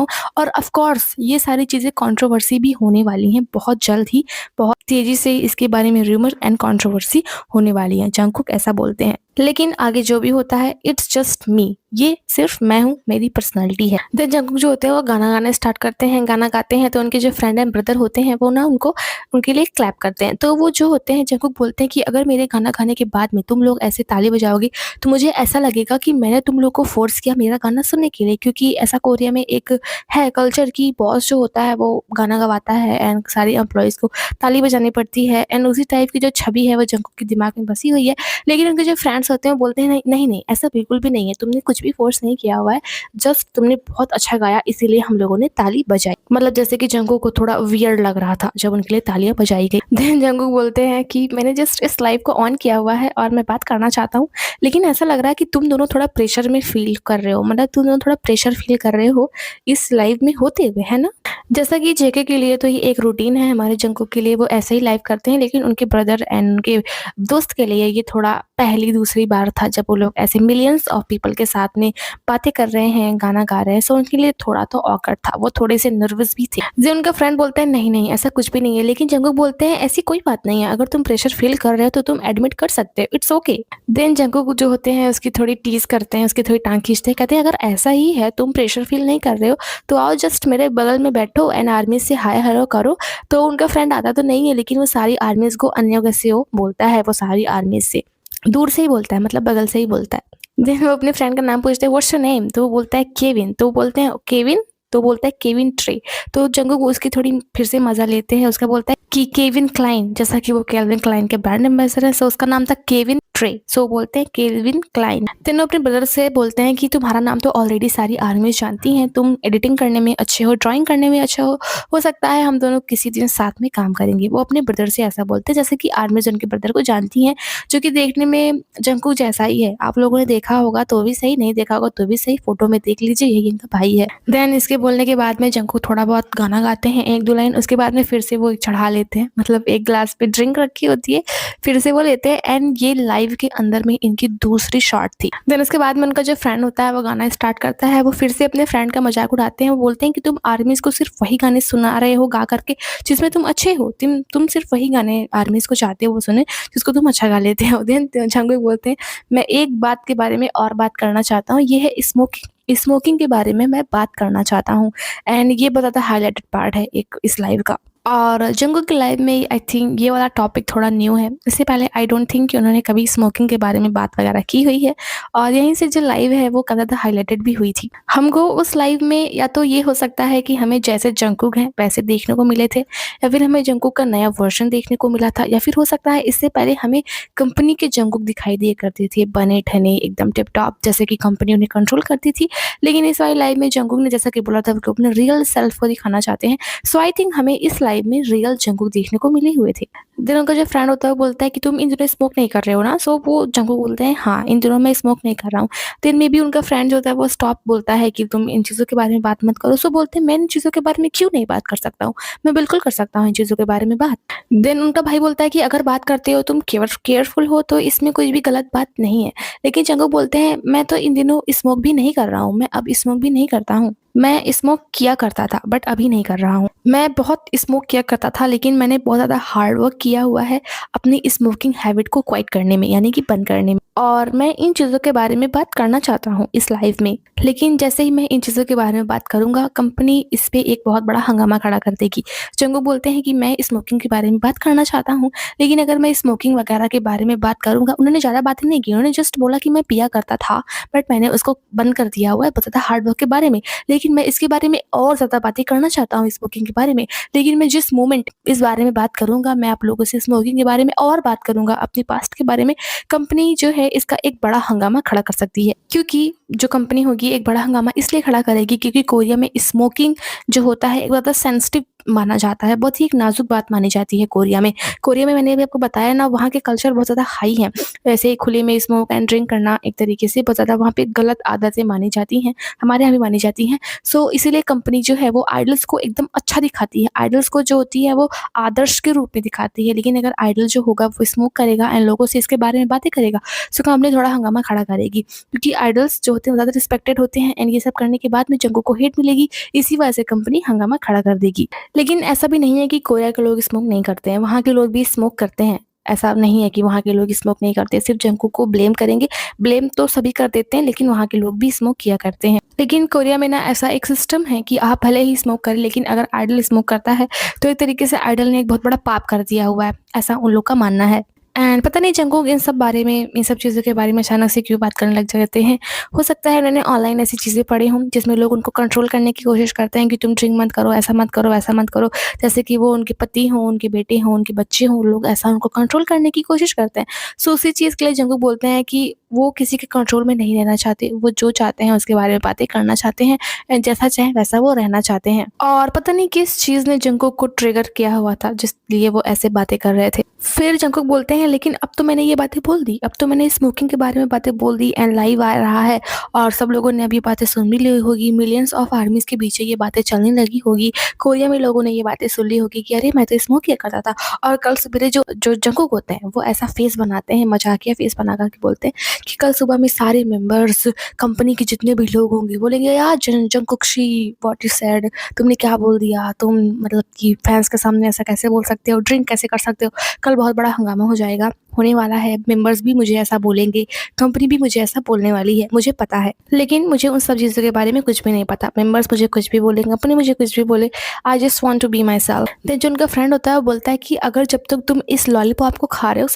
हूँ, और ऑफ कोर्स ये सारी चीज़ें कंट्रोवर्सी भी होने वाली हैं बहुत जल्द ही, बहुत तेज़ी से इसके बारे में रूमर एंड कंट्रोवर्सी होने वाली है। जंगकुक ऐसा बोलते हैं, लेकिन आगे जो भी होता है इट्स जस्ट मी, ये सिर्फ मैं हूँ, मेरी पर्सनैलिटी है। देन जंगकुक जो होते हैं वो गाना गाना स्टार्ट करते हैं, गाना गाते हैं तो उनके जो फ्रेंड एंड ब्रदर होते हैं वो ना उनको उनके लिए क्लैप करते हैं। तो वो जो होते हैं जंगकुक बोलते हैं कि अगर मेरे गाना गाने के बाद में तुम लोग ऐसे ताली बजाओगे तो मुझे ऐसा लगेगा कि मैंने तुम लोग को फोर्स किया मेरा गाना सुनने के लिए, क्योंकि ऐसा कोरिया में एक है कल्चर की बॉस जो होता है वो गाना गवाता है एंड सारी एम्प्लॉयज़ को ताली बजानी पड़ती है, एंड उसी टाइप की जो छवि है वो जंगकुक के दिमाग में बसी हुई है। लेकिन उनके जो फ्रेंड्स होते हैं वो बोलते हैं नहीं, नहीं, नहीं ऐसा बिल्कुल भी नहीं है, तुमने कुछ भी फ़ोर्स नहीं किया हुआ है, जस्ट तुमने बहुत अच्छा गाया इसीलिए हम लोगों ने ताली बजाई। मतलब जैसे कि जंगकुक को थोड़ा वियर्ड लग रहा था जब उनके लिए तालियाँ बजाई गई। देन जंगकुक बोलते हैं कि मैंने जस्ट इस लाइव को ऑन किया हुआ है और मैं बात करना चाहता हूँ, लेकिन ऐसा लग रहा है कि तुम दोनों थोड़ा प्रेशर में फ़ील कर रहे हो, मतलब तुम दोनों थोड़ा प्रेशर फ़ील कर रहे हो इस लाइव में होते हुए, है ना? जैसा कि जेके के लिए तो ये एक रूटीन है, हमारे जंगकुक के लिए वो ऐसे ही लाइव करते हैं, लेकिन उनके ब्रदर एंड उनके दोस्त के लिए ये थोड़ा पहली दूसरी बार था जब वो लोग ऐसे मिलियंस ऑफ पीपल के साथ में बातें कर रहे हैं, गाना गा रहे हैं, सो उनके लिए थोड़ा तो ऑकवर्ड था, वो थोड़े से नर्वस भी थे। जो उनका फ्रेंड बोलता है नहीं, नहीं ऐसा कुछ भी नहीं है, लेकिन जंगकुक बोलते हैं ऐसी कोई बात नहीं है, अगर तुम प्रेशर फ़ील कर रहे हो तो तुम एडमिट कर सकते हो, इट्स ओके। देन जंगकुक जो होते हैं उसकी थोड़ी टीज़ करते हैं, उसकी थोड़ी टाँग खींचते हैं, कहते हैं अगर ऐसा ही है, तुम प्रेशर फ़ील नहीं कर रहे हो, तो आओ जस्ट मेरे बगल में बैठो एंड आर्मी से हाय हेलो करो। तो उनका फ्रेंड आता तो नहीं है, लेकिन वो सारी आर्मीज़ को अन्योन्याश्यो बोलता है, वो सारी आर्मीज़ से। दूर से ही बोलता है, मतलब बगल से ही बोलता है। देन वो अपने फ्रेंड का नाम पूछते हैं व्हाट्स योर नेम, तो वो बोलता है केविन, तो वो बोलते हैं केविन, तो बोलता है केविन ट्रे। तो जंगकुक उसकी थोड़ी फिर से मज़ा लेते हैं, उसका बोलता है कि केविन क्लाइन, जैसा कि वो केल्विन क्लाइन के ब्रांड एम्बेसडर है, सो उसका नाम था केविन ट्रे, सो बोलते हैं केल्विन क्लाइन। देन वो अपने ब्रदर से बोलते हैं कि तुम्हारा नाम तो ऑलरेडी सारी आर्मी जानती हैं, तुम एडिटिंग करने में अच्छे हो, ड्राइंग करने में अच्छा हो सकता है हम दोनों किसी दिन साथ में काम करेंगे। वो अपने ब्रदर से ऐसा बोलते हैं जैसे कि आर्मीज़ उनके ब्रदर को जानती हैं, जो कि देखने में जंगकुक जैसा ही है। आप लोगों ने देखा होगा तो भी सही, नहीं देखा होगा तो भी सही, फ़ोटो में देख लीजिए, यही इनका भाई है। देन इसके बोलने के बाद में जंगकुक थोड़ा बहुत गाना गाते हैं 1-2 लाइन, उसके बाद में फिर से वो चढ़ा लेते हैं, मतलब एक ग्लास पे ड्रिंक रखी होती है, फिर से वो लेते हैं, एंड ये लाइव के अंदर में इनकी दूसरी शॉट थी। देन उसके बाद में उनका जो फ्रेंड होता है वो गाना स्टार्ट करता है, वो फिर से अपने फ्रेंड का मज़ाक उड़ाते हैं, वो बोलते हैं कि तुम आर्मीज़ को सिर्फ वही गाने सुना रहे हो गा करके जिसमें तुम अच्छे हो, तुम सिर्फ वही गाने आर्मीज़ को चाहते हो वो सुने जिसको तुम अच्छा गा लेते हो। देन जंगकुक बोलते हैं मैं एक बात के बारे में और बात करना चाहता हूँ, ये है स्मोकिंग। स्मोकिंग के बारे में मैं बात करना चाहता हूँ, एंड ये बहुत ज़्यादा हाइलाइटेड पार्ट है एक इस लाइव का। और जंगकुक की लाइफ में आई थिंक ये वाला टॉपिक थोड़ा न्यू है, इससे पहले आई डोंट थिंक कि उन्होंने कभी स्मोकिंग के बारे में बात वगैरह की हुई है, और यहीं से जो लाइव है वो काफ़ी ज़्यादा हाइलाइटेड भी हुई थी। हमको उस लाइव में या तो ये हो सकता है कि हमें जैसे जंगकुक हैं वैसे देखने को मिले थे, या फिर हमें जंगकुक का नया वर्जन देखने को मिला था, या फिर हो सकता है इससे पहले हमें कंपनी के जंगकुक दिखाई दिए करते थे, बने ठने एकदम टिप टॉप, जैसे कि कंपनी उन्हें कंट्रोल करती थी। लेकिन इस वाली लाइव में जंगकुक ने जैसा कि बोला था कि वो अपने रियल सेल्फ को दिखाना चाहते हैं, सो आई थिंक हमें इस लाइव लाइफ में रियल जंगकुक देखने को मिले हुए थे। देन उनका जो फ्रेंड होता है वो बोलता है कि तुम इन दिनों स्मोक नहीं कर रहे हो ना? सो वो जंगकुक बोलते हैं हाँ, इन दिनों मैं स्मोक नहीं कर रहा हूँ। देन मे बी उनका फ्रेंड जो होता है वो स्टॉप बोलता है कि तुम इन चीज़ों के बारे में बात मत करो। सो बोलते हैं मैं इन चीज़ों के बारे में क्यों नहीं बात कर सकता हूँ? मैं बिल्कुल कर सकता हूँ इन चीज़ों के बारे में बात। देन उनका भाई बोलता है कि अगर बात करते हो तुम केयरफुल हो तो इसमें कोई भी गलत बात नहीं है। लेकिन जंगकुक बोलते हैं मैं तो इन दिनों स्मोक भी नहीं कर रहा हूँ, मैं अब स्मोक भी नहीं करता हूँ। मैं स्मोक किया करता था बट अभी नहीं कर रहा हूँ। मैं बहुत स्मोक किया करता था लेकिन मैंने बहुत ज़्यादा हार्ड वर्क किया हुआ है अपनी स्मोकिंग हैबिट को क्वाइट करने में, यानी कि बंद करने में। और मैं इन चीज़ों के बारे में बात करना चाहता हूँ इस लाइफ में। लेकिन जैसे ही मैं इन चीज़ों के बारे में बात करूँगा, कंपनी इस पे एक बहुत बड़ा हंगामा खड़ा कर देगी। जंगकुक बोलते हैं कि मैं स्मोकिंग के बारे में बात करना चाहता हूँ, लेकिन अगर मैं स्मोकिंग वगैरह के बारे में बात करूँगा, उन्होंने ज़्यादा बातें नहीं की, उन्होंने जस्ट बोला कि मैं पिया करता था, बट मैंने उसको बंद कर दिया हुआ है, बहुत ज़्यादा हार्ड वर्क के बारे में। लेकिन मैं इसके बारे में और ज़्यादा बातें करना चाहता हूँ स्मोकिंग के बारे में। लेकिन मैं जिस मोमेंट इस बारे में बात करूँगा, मैं आप लोगों से स्मोकिंग के बारे में और बात करूँगा, अपनी पास्ट के बारे में, कंपनी जो है इसका एक बड़ा हंगामा खड़ा कर सकती है। क्योंकि जो कंपनी होगी एक बड़ा हंगामा इसलिए खड़ा करेगी क्योंकि कोरिया में स्मोकिंग जो होता है एक ज़्यादा सेंसिटिव माना जाता है, बहुत ही एक नाजुक बात मानी जाती है कोरिया में। कोरिया में मैंने अभी आपको बताया ना, वहाँ के कल्चर बहुत ज़्यादा हाई हैं। वैसे ही खुले में स्मोक एंड ड्रिंक करना एक तरीके से बहुत ज़्यादा वहाँ पे गलत आदतें मानी जाती हैं, हमारे यहाँ भी मानी जाती हैं। सो इसीलिए कंपनी जो है वो आइडल्स को एकदम अच्छा दिखाती है। आइडल्स को जो होती है वो आदर्श के रूप में दिखाती है। लेकिन अगर आइडल जो होगा वो स्मोक करेगा एंड लोगों से इसके बारे में बातें करेगा, सो कंपनी थोड़ा हंगामा खड़ा करेगी। क्योंकि आइडल्स जो होते हैं वो ज़्यादा रिस्पेक्टेड होते हैं एंड ये सब करने के बाद में जंगकुक को हेट मिलेगी, इसी वजह से कंपनी हंगामा खड़ा कर देगी। लेकिन ऐसा भी नहीं है कि कोरिया के लोग स्मोक नहीं करते हैं, वहाँ के लोग भी स्मोक करते हैं। ऐसा नहीं है कि वहाँ के लोग स्मोक नहीं करते, सिर्फ जंगकुक को ब्लेम करेंगे। ब्लेम तो सभी कर देते हैं, लेकिन वहाँ के लोग भी स्मोक किया करते हैं। लेकिन कोरिया में ना ऐसा एक सिस्टम है कि आप भले ही स्मोक करें, लेकिन अगर आइडल स्मोक करता है तो एक तरीके से आइडल ने एक बहुत बड़ा पाप कर दिया हुआ है, ऐसा उन लोग का मानना है। एंड पता नहीं जंगकुक इन सब बारे में, इन सब चीज़ों के बारे में अचानक से क्यों बात करने लग जाते हैं। हो सकता है उन्होंने ऑनलाइन ऐसी चीज़ें पढ़ी हों जिसमें लोग उनको कंट्रोल करने की कोशिश करते हैं कि तुम ड्रिंक मत करो, ऐसा मत करो, वैसा मत करो। जैसे कि वो उनके पति हों, उनके बेटे हों, उनके बच्चे हों, लोग ऐसा उनको कंट्रोल करने की कोशिश करते हैं। सो उसी चीज़ के लिए जंगकुक बोलते हैं कि वो किसी के कंट्रोल में नहीं रहना चाहते, वो जो चाहते हैं उसके बारे में बातें करना चाहते हैं एंड जैसा चाहें वैसा वो रहना चाहते हैं। और पता नहीं किस चीज़ ने जंगकुक को ट्रिगर किया हुआ था जिस लिए वो ऐसे बातें कर रहे थे। फिर जंगकुक बोलते हैं लेकिन अब तो मैंने ये बातें बोल दी, अब तो मैंने स्मोकिंग के बारे में बातें बोल दी एंड लाइव आ रहा है और सब लोगों ने अब ये बातें सुन भी ली होगी, मिलियंस ऑफ आर्मीज़ के पीछे ये बातें चलने लगी होगी। कोरिया में लोगों ने ये बातें सुन ली होगी कि अरे मैं तो स्मोक किया करता था। और कल सवेरे जो जो जंगकुक होते हैं वो ऐसा फेस बनाते हैं, मजाकिया फेस बना कर के बोलते हैं कि कल सुबह में सारे मेंबर्स, कंपनी के जितने भी लोग होंगे बोलेंगे यार Jungkook she what you said, तुमने क्या बोल दिया, तुम मतलब कि फैंस के सामने ऐसा कैसे बोल सकते हो, ड्रिंक कैसे कर सकते हो। कल बहुत बड़ा हंगामा हो जाएगा, होने वाला है, मेंबर्स भी मुझे ऐसा बोलेंगे, कंपनी भी मुझे ऐसा बोलने वाली है, मुझे पता है। लेकिन मुझे उन सब चीज़ों के बारे में कुछ भी नहीं पता। मेंबर्स मुझे कुछ भी बोले, कंपनी मुझे कुछ भी बोले, I just want to be myself. Then जो उनका फ्रेंड होता है वो बोलता है कि अगर जब तक तुम इस लॉलीपॉप को खा रहे हो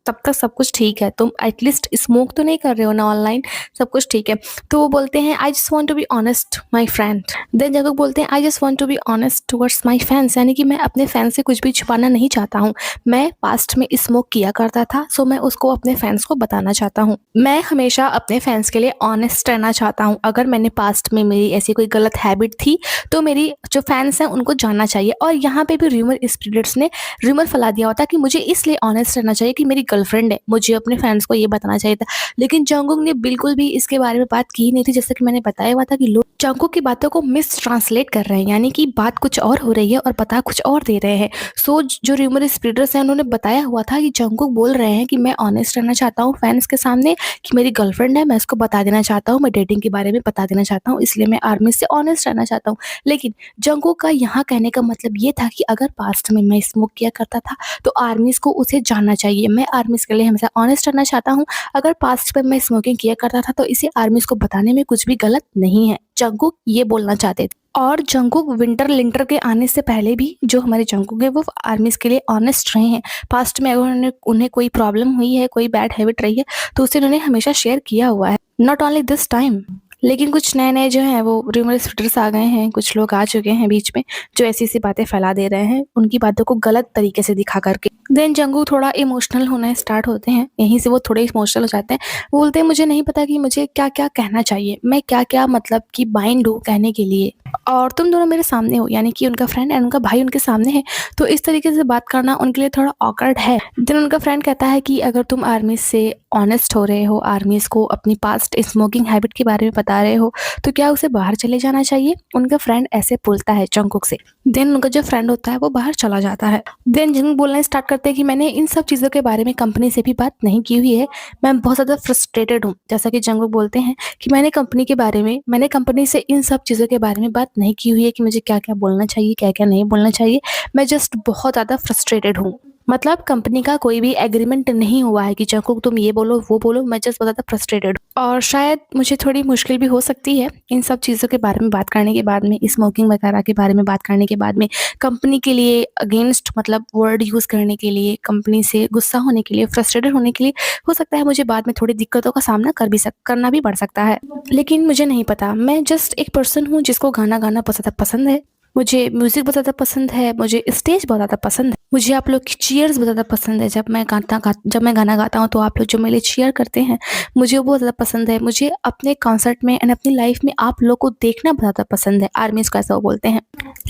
तब तक सब कुछ ठीक है, तुम एटलीस्ट स्मोक तो नहीं कर रहे हो ना ऑनलाइन, सब कुछ ठीक है। तो वो बोलते हैं I just want to be honest my friend. Then Jungkook बोलते हैं I just want to be honest towards my fans, यानी कि मैं अपने फैंस से कुछ भी छुपाना नहीं चाहता हूँ। मैं पास्ट में स्मोक किया करता था, सो मैं उसको अपने फैंस को बताना चाहता हूँ। मैं हमेशा अपने फैंस के लिए ऑनेस्ट रहना चाहता हूँ। अगर मैंने पास्ट में मेरी ऐसी कोई गलत हैबिट थी तो मेरी जो फैंस हैं उनको जानना चाहिए। और यहाँ पे भी र्यूमर स्प्रेडर्स ने र्यूमर फैला दिया होता कि मुझे इसलिए ऑनेस्ट रहना चाहिए कि मेरी गर्लफ्रेंड है, मुझे अपने फैंस को ये बताना चाहिए था। लेकिन जंगकुक ने बिल्कुल भी इसके बारे में बात की नहीं थी। जैसे कि मैंने बताया हुआ था कि लोग जंगकुक की बातों को मिस ट्रांसलेट कर रहे हैं, यानी कि बात कुछ और हो रही है और बता कुछ और दे रहे हैं। सो जो र्यूमर स्प्रेडर्स हैं उन्होंने बताया हुआ था कि जंगकुक बोल रहे हैं कि मैं ऑनेस्ट रहना चाहता हूँ फैंस के सामने कि मेरी गर्लफ्रेंड है, मैं इसको बता देना चाहता हूँ, मैं डेटिंग के बारे में बता देना चाहता हूँ, इसलिए मैं आर्मी से ऑनेस्ट रहना चाहता हूँ। लेकिन जंगकुक का यहाँ कहने का मतलब ये था कि अगर पास्ट में मैं स्मोक किया करता था तो आर्मीज़ को उसे जानना चाहिए। मैं आर्मीज़ के लिए हमेशा ऑनेस्ट रहना चाहता हूँ। अगर पास्ट में मैं स्मोकिंग किया करता था तो इसे आर्मीज़ को बताने में कुछ भी गलत नहीं है। जंगकुक ये बोलना चाहते थे। और जंगकुक विंटर लिंटर के आने से पहले भी जो हमारे जंगकुक है वो आर्मीज़ के लिए ऑनेस्ट रहे हैं। पास्ट में अगर उन्हें कोई प्रॉब्लम हुई है, कोई बैड हैबिट रही है तो उसे उन्होंने हमेशा शेयर किया हुआ है, नॉट ओनली दिस टाइम। लेकिन कुछ नए-नए जो हैं वो र्यूमर स्प्रेडर्स आ गए हैं, कुछ लोग आ चुके हैं बीच में जो ऐसी-ऐसी बातें फैला दे रहे हैं, उनकी बातों को गलत तरीके से दिखा कर के। देन जंगू थोड़ा इमोशनल होना स्टार्ट होते हैं, यहीं से वो थोड़े इमोशनल हो जाते हैं। वो बोलते हैं मुझे नहीं पता कि मुझे क्या-क्या कहना चाहिए, मैं क्या-क्या मतलब कि बाइंड हूँ कहने के लिए और तुम दोनों मेरे सामने हो, यानी कि उनका फ्रेंड एंड उनका भाई उनके सामने है, तो इस तरीके से बात करना उनके लिए थोड़ा ऑकवर्ड है। देन उनका फ्रेंड कहता है कि अगर तुम आर्मी से ऑनेस्ट हो रहे हो, आर्मीज़ को अपनी पास्ट स्मोकिंग हैबिट के बारे में बता रहे हो, तो क्या उसे बाहर चले जाना चाहिए? उनका फ्रेंड ऐसे बोलता है जंगकुक से। देन उनका जो फ्रेंड होता है वो बाहर चला जाता है। देन जंगकुक बोलना स्टार्ट करते हैं कि मैंने इन सब चीज़ों के बारे में कंपनी से भी बात नहीं की हुई है, मैं बहुत ज़्यादा फ्रस्ट्रेटेड हूँ। जैसा कि जंगकुक बोलते हैं कि मैंने कंपनी से इन सब चीज़ों के बारे में बात नहीं की हुई है कि मुझे क्या-क्या बोलना चाहिए, क्या-क्या नहीं बोलना चाहिए। मैं जस्ट बहुत ज़्यादा फ्रस्ट्रेटेड हूँ। मतलब कंपनी का कोई भी एग्रीमेंट नहीं हुआ है कि जंगकुक तुम ये बोलो, वो बोलो, मैं जस्ट बहुत ज़्यादा फ्रस्ट्रेटेड हूँ। और शायद मुझे थोड़ी मुश्किल भी हो सकती है इन सब चीज़ों के बारे में बात करने के बाद में, स्मोकिंग वगैरह के बारे में बात करने के बाद में, कंपनी के लिए अगेंस्ट मतलब वर्ड यूज़ करने के लिए, कंपनी से गुस्सा होने के लिए, फ्रस्ट्रेटेड होने के लिए, हो सकता है मुझे बाद में थोड़ी दिक्कतों का सामना करना भी पड़ सकता है। लेकिन मुझे नहीं पता, मैं जस्ट एक पर्सन हूँ जिसको गाना गाना बहुत ज़्यादा पसंद है। मुझे म्यूज़िक बहुत ज़्यादा पसंद है, मुझे स्टेज बहुत ज़्यादा पसंद है, मुझे आप लोग की चीयर्स बहुत ज़्यादा पसंद है। जब मैं गाना गाता हूँ तो आप लोग जो मेरे लिए चीयर करते हैं, मुझे वो बहुत ज़्यादा पसंद है। मुझे अपने कॉन्सर्ट में एंड अपनी लाइफ़ में आप लोग को देखना बहुत ज़्यादा पसंद है, आर्मीज़ को ऐसा वो बोलते हैं।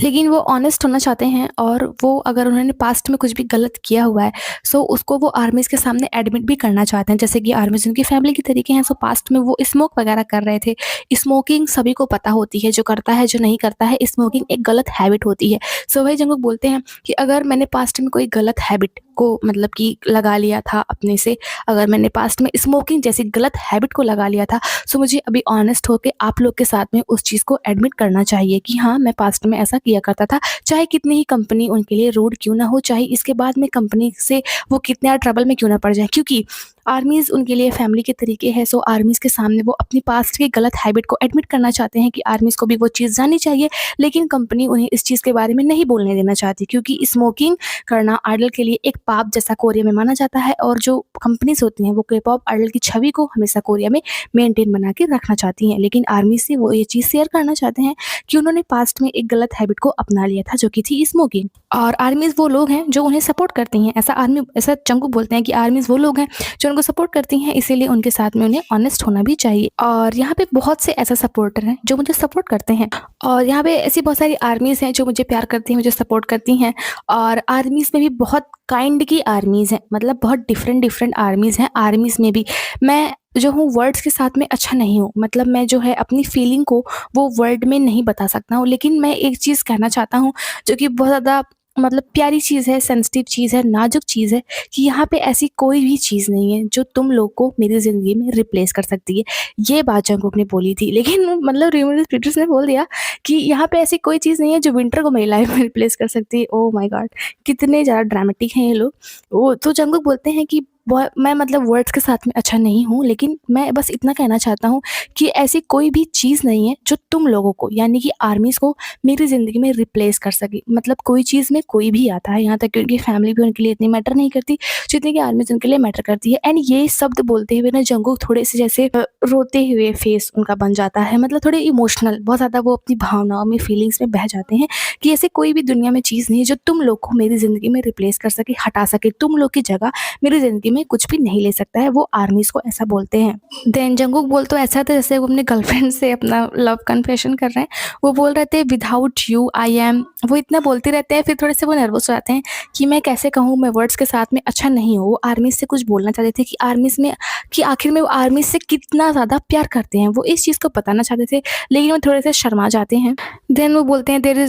लेकिन वो ऑनेस्ट होना चाहते हैं और वो अगर उन्होंने पास्ट में कुछ भी गलत किया हुआ है, सो उसको वो आर्मीज़ के सामने एडमिट भी करना चाहते हैं। जैसे कि आर्मीज़ उनकी फैमिली के तरीके हैं, सो पास्ट में वो स्मोक वगैरह कर रहे थे। स्मोकिंग सभी को पता होती है, जो करता है, जो नहीं करता है, स्मोकिंग एक गलत हैबिट होती है। सो वही जंगकुक बोलते हैं कि अगर मैंने पास्ट में कोई गलत हैबिट को मतलब कि लगा लिया था अपने से, अगर मैंने पास्ट में स्मोकिंग जैसी गलत हैबिट को लगा लिया था, सो मुझे अभी ऑनेस्ट होके आप लोग के साथ में उस चीज़ को एडमिट करना चाहिए कि हाँ, मैं पास्ट में ऐसा किया करता था। चाहे कितनी ही कंपनी उनके लिए रूड क्यों ना हो, चाहे इसके बाद में कंपनी से वो कितना ट्रबल में क्यों ना पड़ जाए, क्योंकि आर्मीज़ उनके लिए फैमिली के तरीके हैं। सो आर्मीज़ के सामने वो अपनी पास्ट की गलत हैबिट को एडमिट करना चाहते हैं कि आर्मीज़ को भी वो चीज़ जाननी चाहिए, लेकिन कंपनी उन्हें इस चीज़ के बारे में नहीं बोलने देना चाहती, क्योंकि स्मोकिंग करना आइडल के लिए एक पाप जैसा कोरिया में माना जाता है और जो कंपनीज़ होती हैं वो के-पॉप आइडल की छवि को हमेशा कोरिया में मेंटेन बना के रखना चाहती हैं। लेकिन आर्मी से वो ये चीज़ शेयर करना चाहते हैं कि उन्होंने पास्ट में एक गलत हैबिट को अपना लिया था, जो कि थी स्मोकिंग। और आर्मीज़ वो लोग हैं जो उन्हें सपोर्ट करती हैं। ऐसा जंगकुक बोलते हैं कि आर्मीज़ वो लोग हैं जो उनको सपोर्ट करती हैं, इसीलिए उनके साथ में उन्हें ऑनेस्ट होना भी चाहिए। और यहाँ पे बहुत से ऐसे सपोर्टर हैं जो मुझे सपोर्ट करते हैं और यहाँ पे ऐसी बहुत सारी आर्मीज़ हैं जो मुझे प्यार करती हैं, मुझे सपोर्ट करती हैं। और आर्मीज़ में भी बहुत काइंड की आर्मीज़ हैं, मतलब बहुत डिफरेंट आर्मीज़ हैं। आर्मीज़ में भी मैं जो हूँ वर्ड्स के साथ में अच्छा नहीं हूँ, मतलब मैं जो है अपनी फीलिंग को वो वर्ड में नहीं बता सकता हूँ। लेकिन मैं एक चीज़ कहना चाहता हूँ जो कि बहुत ज़्यादा मतलब प्यारी चीज़ है, सेंसिटिव चीज़ है, नाजुक चीज़ है, कि यहाँ पे ऐसी कोई भी चीज़ नहीं है जो तुम लोग को मेरी ज़िंदगी में रिप्लेस कर सकती है। ये बात जंगकुक ने बोली थी, लेकिन मतलब र्यूमरस क्रिटिक्स ने बोल दिया कि यहाँ पे ऐसी कोई चीज़ नहीं है जो विंटर को मेरी लाइफ में रिप्लेस कर सकती है। Oh my God! कितने ज़्यादा ड्रामेटिक हैं ये लोग। वो तो जंगकुक बोलते हैं कि मैं मतलब वर्ड्स के साथ में अच्छा नहीं हूँ, लेकिन मैं बस इतना कहना चाहता हूँ कि ऐसी कोई भी चीज़ नहीं है जो तुम लोगों को, यानी कि आर्मीज़ को मेरी ज़िंदगी में रिप्लेस कर सके। मतलब कोई चीज़ में कोई भी आता है, यहाँ तक कि उनकी फैमिली भी उनके लिए इतनी मैटर नहीं करती जितनी कि आर्मीज़ उनके लिए मैटर करती है। एंड ये शब्द बोलते हुए ना जंगकुक थोड़े से जैसे रोते हुए फेस उनका बन जाता है, मतलब थोड़े इमोशनल, बहुत ज़्यादा वो अपनी भावनाओं में, फीलिंग्स में बह जाते हैं कि ऐसी कोई भी दुनिया में चीज़ नहीं है जो तुम लोग को मेरी ज़िंदगी में रिप्लेस कर सके, हटा सके। तुम लोग की जगह मेरी ज़िंदगी में कुछ भी नहीं ले सकता है। वो आर्मीज़ को ऐसा बोलते हैं। देन जंगकुक बोल तो ऐसा था जैसे वो अपने गर्लफ्रेंड से अपना लव कन्फेशन कर रहे हैं। वो बोल रहे थे विदाउट यू आई एम, वो इतना बोलते रहते हैं, फिर थोड़े से वो नर्वस हो जाते हैं कि मैं कैसे कहूँ, मैं वर्ड्स के साथ में अच्छा नहीं हूँ। वो आर्मीज़ से कुछ बोलना चाहते थे कि आर्मीज़ में कि आखिर में वो आर्मीज़ से कितना ज़्यादा प्यार करते हैं। वो इस चीज़ को बताना चाहते थे, लेकिन वो थोड़े से शर्मा जाते हैं। देन वो बोलते हैं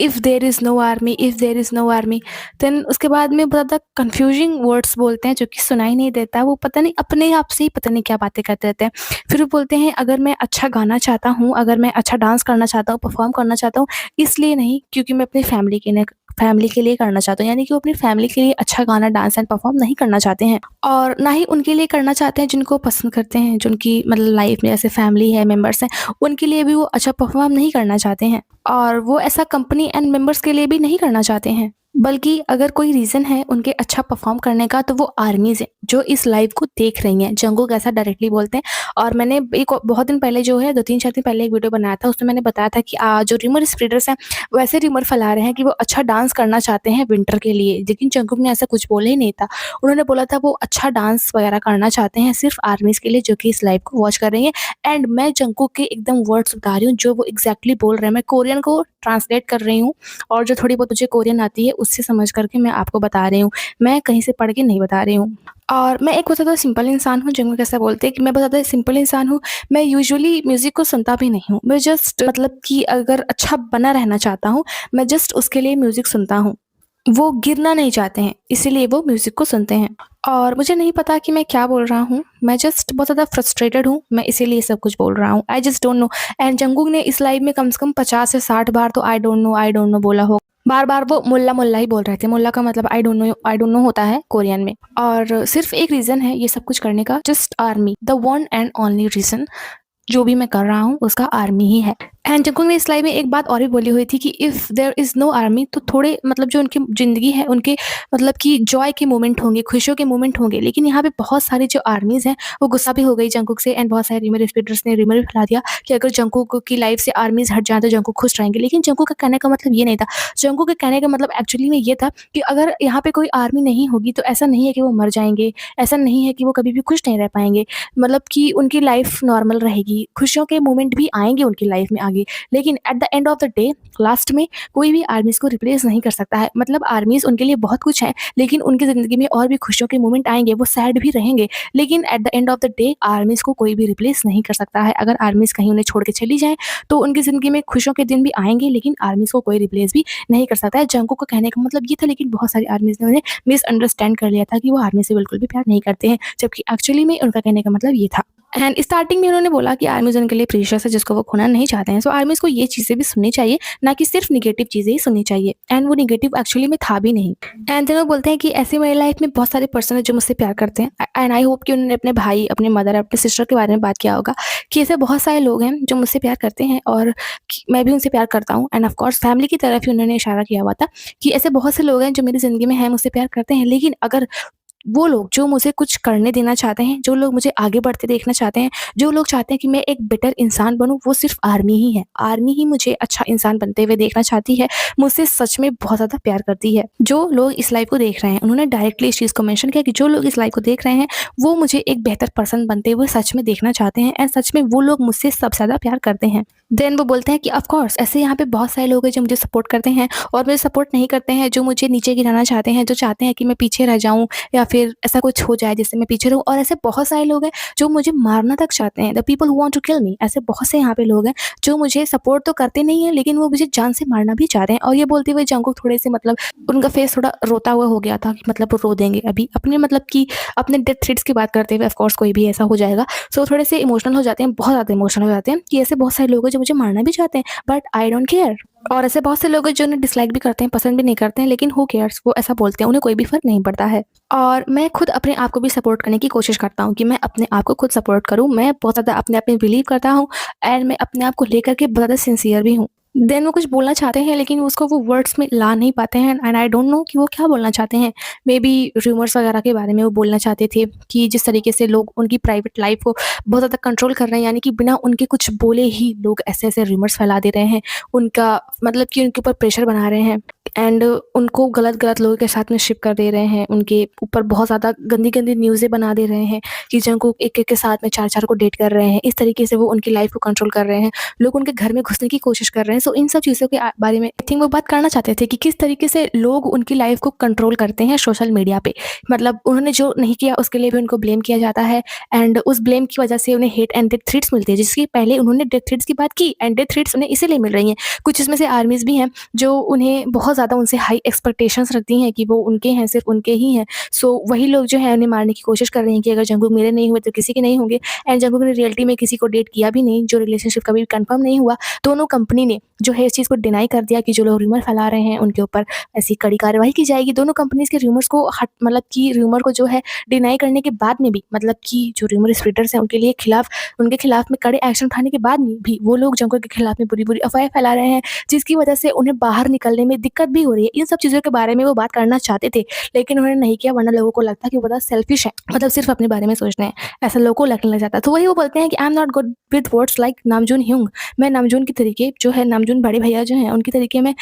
if there is no army, if there is no army. Then उसके बाद में बहुत ज़्यादा कन्फ्यूजिंग वर्ड्स बोलते हैं जो कि सुनाई नहीं देता। वो पता नहीं अपने आप से ही पता नहीं क्या बातें करते रहते हैं। फिर वो बोलते हैं अगर मैं अच्छा गाना चाहता हूँ, अगर मैं अच्छा डांस करना चाहता हूँ, परफ़ॉर्म करना चाहता हूँ, इसलिए नहीं क्योंकि मैं अपनी फैमिली के लिए करना चाहता हूँ। यानी कि वो अपनी फैमिली के लिए अच्छा गाना, डांस एंड परफ़ॉर्म नहीं करना चाहते हैं और ना ही उनके लिए करना चाहते हैं जिनको पसंद करते हैं, जो उनकी मतलब लाइफ़ में जैसे फैमिली है, मेंबर्स हैं, उनके लिए भी वो अच्छा परफ़ॉर्म नहीं करना चाहते हैं और वो ऐसा कंपनी एंड मेंबर्स के लिए भी नहीं करना चाहते हैं। बल्कि अगर कोई रीज़न है उनके अच्छा परफ़ॉर्म करने का तो वो आर्मीज़ हैं, जो इस लाइव को देख रही हैं। जंगकुक ऐसा डायरेक्टली बोलते हैं और मैंने एक बहुत दिन पहले जो है 2-3-4 दिन पहले एक वीडियो बनाया था, उसमें मैंने बताया था कि जो रूमर स्प्रेडर्स हैं, वो ऐसे रूमर फैला रहे हैं कि वो अच्छा डांस करना चाहते हैं विंटर के लिए, लेकिन जंगकुक ने ऐसा कुछ बोला ही नहीं था। उन्होंने बोला था वो अच्छा डांस वगैरह करना चाहते हैं सिर्फ़ आर्मीज़ के लिए जो कि इस लाइव को वॉच कर रही हैं। एंड मैं जंगकुक के एकदम वर्ड्स बता रही हूँ जो वो एग्ज़ैक्टली बोल रहे हैं। मैं कोरियन को ट्रांसलेट कर रही हूँ और जो थोड़ी बहुत मुझे कोरियन आती है उससे समझ कर के मैं आपको बता रही हूँ। मैं कहीं से पढ़ के नहीं बता रही हूँ। और मैं एक बहुत ज़्यादा सिंपल इंसान हूँ, जंगकुक ऐसा बोलते हैं कि मैं बहुत ज़्यादा सिंपल इंसान हूँ। मैं यूजुअली म्यूज़िक को सुनता भी नहीं हूँ। मैं जस्ट मतलब कि अगर अच्छा बना रहना चाहता हूँ, मैं जस्ट उसके लिए म्यूज़िक सुनता हूँ। वो गिरना नहीं चाहते हैं, इसीलिए वो म्यूज़िक को सुनते हैं। और मुझे नहीं पता कि मैं क्या बोल रहा हूँ, मैं जस्ट बहुत ज़्यादा फ्रस्ट्रेटेड हूँ, मैं इसीलिए सब कुछ बोल रहा हूँ। I just don't know. And Jungkook ने इस लाइव में कम से कम 50 से 60 बार तो आई डोंट नो बोला होगा। बार-बार वो मुल्ला मुल्ला ही बोल रहे थे। मुल्ला का मतलब आई डोंट नो होता है कोरियन में। और सिर्फ़ एक रीज़न है ये सब कुछ करने का, just army, the one and only reason. जो भी मैं कर रहा हूँ उसका आर्मी ही है। एंड जंगकुक ने इस लाइव में एक बात और भी बोली हुई थी कि if there is no army तो थोड़े मतलब जो उनकी ज़िंदगी है उनके मतलब कि जॉय के मोमेंट होंगे, खुशियों के मोमेंट होंगे। लेकिन यहाँ पे बहुत सारी जो आर्मीज़ हैं वो गुस्सा भी हो गई जंगकुक से एंड बहुत सारे रीमर स्प्रेडर्स ने रीमर भी फैला दिया कि अगर जंगकुक की लाइफ से आर्मीज़ हट जाएँ तो जंगकुक खुश रहेंगे। लेकिन जंगकुक का कहने का मतलब ये नहीं था। जंगकुक के कहने का मतलब एक्चुअली में ये था कि अगर यहाँ पे कोई आर्मी नहीं होगी तो ऐसा नहीं है कि वो मर जाएँगे, ऐसा नहीं है कि वो कभी भी खुश नहीं रह पाएँगे। मतलब कि उनकी लाइफ नॉर्मल रहेगी, खुशियों के मोमेंट भी आएँगे उनकी लाइफ में आगे। लेकिन at the end of the day last में कोई भी आर्मीज़ को रिप्लेस नहीं कर सकता है। मतलब आर्मीज़ उनके लिए बहुत कुछ है, लेकिन उनकी ज़िंदगी में और भी खुशियों के मोमेंट आएँगे, वो सैड भी रहेंगे। लेकिन at the end of the day armies को कोई भी रिप्लेस नहीं कर सकता है। अगर आर्मीज़ कहीं उन्हें छोड़ के चली जाएँ, तो उनकी ज़िंदगी में खुशियों के दिन भी आएँगे, लेकिन आर्मीज़ को कोई रिप्लेस भी नहीं कर सकता है। जंगकुक का कहने का मतलब ये था, लेकिन बहुत सारी आर्मीज़ ने उन्हें मिसअंडरस्टैंड कर लिया था कि वो आर्मी से बिल्कुल भी प्यार नहीं करते हैं, जबकि एक्चुअली में उनका कहने का मतलब ये था। एंड स्टार्टिंग में उन्होंने बोला कि आर्मीज़ उनके लिए प्रीशियस है जिसको वो खोना नहीं चाहते हैं। सो आर्मीज़ को ये चीज़ें भी सुननी चाहिए, ना कि सिर्फ नेगेटिव चीज़ें ही सुननी चाहिए। एंड वो नेगेटिव एक्चुअली में था भी नहीं। एंड देन वो बोलते हैं कि ऐसे मेरी लाइफ में बहुत सारे पर्सन हैं जो मुझसे प्यार करते हैं। एंड आई होप कि उन्होंने अपने भाई, अपने मदर, अपने सिस्टर के बारे में बात किया होगा कि ऐसे बहुत सारे लोग हैं जो मुझसे प्यार करते हैं और मैं भी उनसे प्यार करता हूँ। एंड ऑफ कोर्स फैमिली की तरफ ही उन्होंने इशारा किया हुआ था कि ऐसे बहुत से लोग हैं जो मेरी ज़िंदगी में हैं, मुझसे प्यार करते हैं, लेकिन अगर वो लोग जो मुझे कुछ करने देना चाहते हैं, जो लोग मुझे आगे बढ़ते देखना चाहते हैं, जो लोग चाहते हैं कि मैं एक बेटर इंसान बनूँ, वो सिर्फ़ आर्मी ही है। आर्मी ही मुझे अच्छा इंसान बनते हुए देखना चाहती है, मुझसे सच में बहुत ज़्यादा प्यार करती है। जो लोग इस लाइव को देख रहे हैं, उन्होंने डायरेक्टली इस चीज़ को मेंशन किया कि जो लोग इस लाइव को देख रहे हैं, वो मुझे एक बेहतर पर्सन बनते हुए सच में देखना चाहते हैं एंड सच में वो लोग मुझसे सबसे ज़्यादा प्यार करते हैं। देन वो बोलते हैं कि ऑफ कोर्स ऐसे यहाँ पे बहुत सारे लोग हैं जो मुझे सपोर्ट करते हैं और मुझे सपोर्ट नहीं करते हैं, जो मुझे नीचे गिराना चाहते हैं, जो चाहते हैं कि मैं पीछे रह जाऊँ या फिर ऐसा कुछ हो जाए जिससे मैं पीछे रहूँ। और ऐसे बहुत सारे लोग हैं जो मुझे मारना तक चाहते हैं, the people who want to kill me. ऐसे बहुत से यहाँ पे लोग हैं जो मुझे सपोर्ट तो करते नहीं हैं, लेकिन वो मुझे जान से मारना भी चाहते हैं। और ये बोलते हुए जंगकुक थोड़े से मतलब उनका फेस थोड़ा रोता हुआ हो गया था कि मतलब वो रो देंगे अभी अपने मतलब कि अपने डेथ थ्रेट्स की बात करते हुए। ऑफ कोर्स कोई भी ऐसा हो जाएगा, सो थोड़े से इमोशनल हो जाते हैं, बहुत ज़्यादा इमोशनल हो जाते हैं कि ऐसे बहुत सारे लोग हैं जो मुझे मारना भी चाहते हैं, बट आई डोंट केयर। और ऐसे बहुत से लोग हैं जो उन्हें डिसलाइक भी करते हैं, पसंद भी नहीं करते हैं, लेकिन हू केयर्स, वो ऐसा बोलते हैं, उन्हें कोई भी फ़र्क नहीं पड़ता है। और मैं खुद अपने आप को भी सपोर्ट करने की कोशिश करता हूँ कि मैं अपने आप को खुद सपोर्ट करूँ। मैं बहुत ज़्यादा अपने आप में बिलीव करता हूँ एंड मैं अपने आप को लेकर के बहुत ज़्यादा सिंसियर भी हूँ। देन वो कुछ बोलना चाहते हैं लेकिन उसको वो वर्ड्स में ला नहीं पाते हैं एंड आई डोंट नो कि वो क्या बोलना चाहते हैं। मेबी रूमर्स वगैरह के बारे में वो बोलना चाहते थे कि जिस तरीके से लोग उनकी प्राइवेट लाइफ़ को बहुत ज़्यादा कंट्रोल कर रहे हैं, यानी कि बिना उनके कुछ बोले ही लोग ऐसे-ऐसे रूमर्स फैला दे रहे हैं। उनका मतलब कि उनके ऊपर प्रेशर बना रहे हैं एंड उनको गलत-गलत लोगों के साथ में शिप कर दे रहे हैं। उनके ऊपर बहुत ज़्यादा गंदी-गंदी न्यूज़ें बना दे रहे हैं कि जंगकुक एक-एक के साथ में 4-4 को डेट कर रहे हैं। इस तरीके से वो उनकी लाइफ़ को कंट्रोल कर रहे हैं। लोग उनके घर में घुसने की कोशिश कर रहे हैं। सो इन सब चीज़ों के बारे में आई थिंक वो बात करना चाहते थे कि किस तरीके से लोग उनकी लाइफ़ को कंट्रोल करते हैं सोशल मीडिया पे। मतलब उन्होंने जो नहीं किया उसके लिए भी उनको ब्लेम किया जाता है एंड उस ब्लेम की वजह से उन्हें हेट एंड डेथ थ्रेट्स मिलती है, जिसकी पहले उन्होंने डेथ थ्रेट्स की बात की एंड डेथ थ्रेट्स उन्हें इसीलिए मिल रही हैं। कुछ इसमें से आर्मीज़ भी हैं जो उन्हें बहुत ज़्यादा उनसे हाई एक्सपेक्टेशंस रखती हैं कि वो उनके हैं, सिर्फ़ उनके ही हैं। सो वही लोग जो हैं उन्हें मारने की कोशिश कर रहे हैं कि अगर जंगकुक मेरे नहीं हुए तो किसी के नहीं होंगे। एंड जंगकुक ने रियलिटी में किसी को डेट किया भी नहीं, जो रिलेशनशिप कभी भी कन्फर्म नहीं हुआ। दोनों कंपनी ने जो है इस चीज़ को डिनाई कर दिया कि जो लोग रूमर फैला रहे हैं उनके ऊपर ऐसी कड़ी कार्रवाई की जाएगी। दोनों कंपनीज़ के रूमर्स को मतलब कि रूमर को जो है डिनाई करने के बाद में भी, मतलब कि जो रूमर स्प्रेडर्स हैं उनके खिलाफ में कड़े एक्शन उठाने के बाद में भी वो लोग जंगकुक के खिलाफ में बुरी-बुरी अफ़वाहें फैला रहे हैं, जिसकी वजह से उन्हें बाहर निकलने में दिक्कत भी हो रही है। इन सब चीज़ों के बारे में वो बात करना चाहते थे, लेकिन उन्होंने नहीं किया, वरना लोगों को लगता कि वो ज़्यादा सेल्फिश है, मतलब सिर्फ़ अपने बारे में सोचते हैं, ऐसा लोगों को लगने लग जाता है। तो वही वो बोलते हैं कि I am not good with words like Namjoon ह्यूंग। मैं नामजून के तरीके जो है, नामजून बड़े भैया जो हैं उनके तरीके में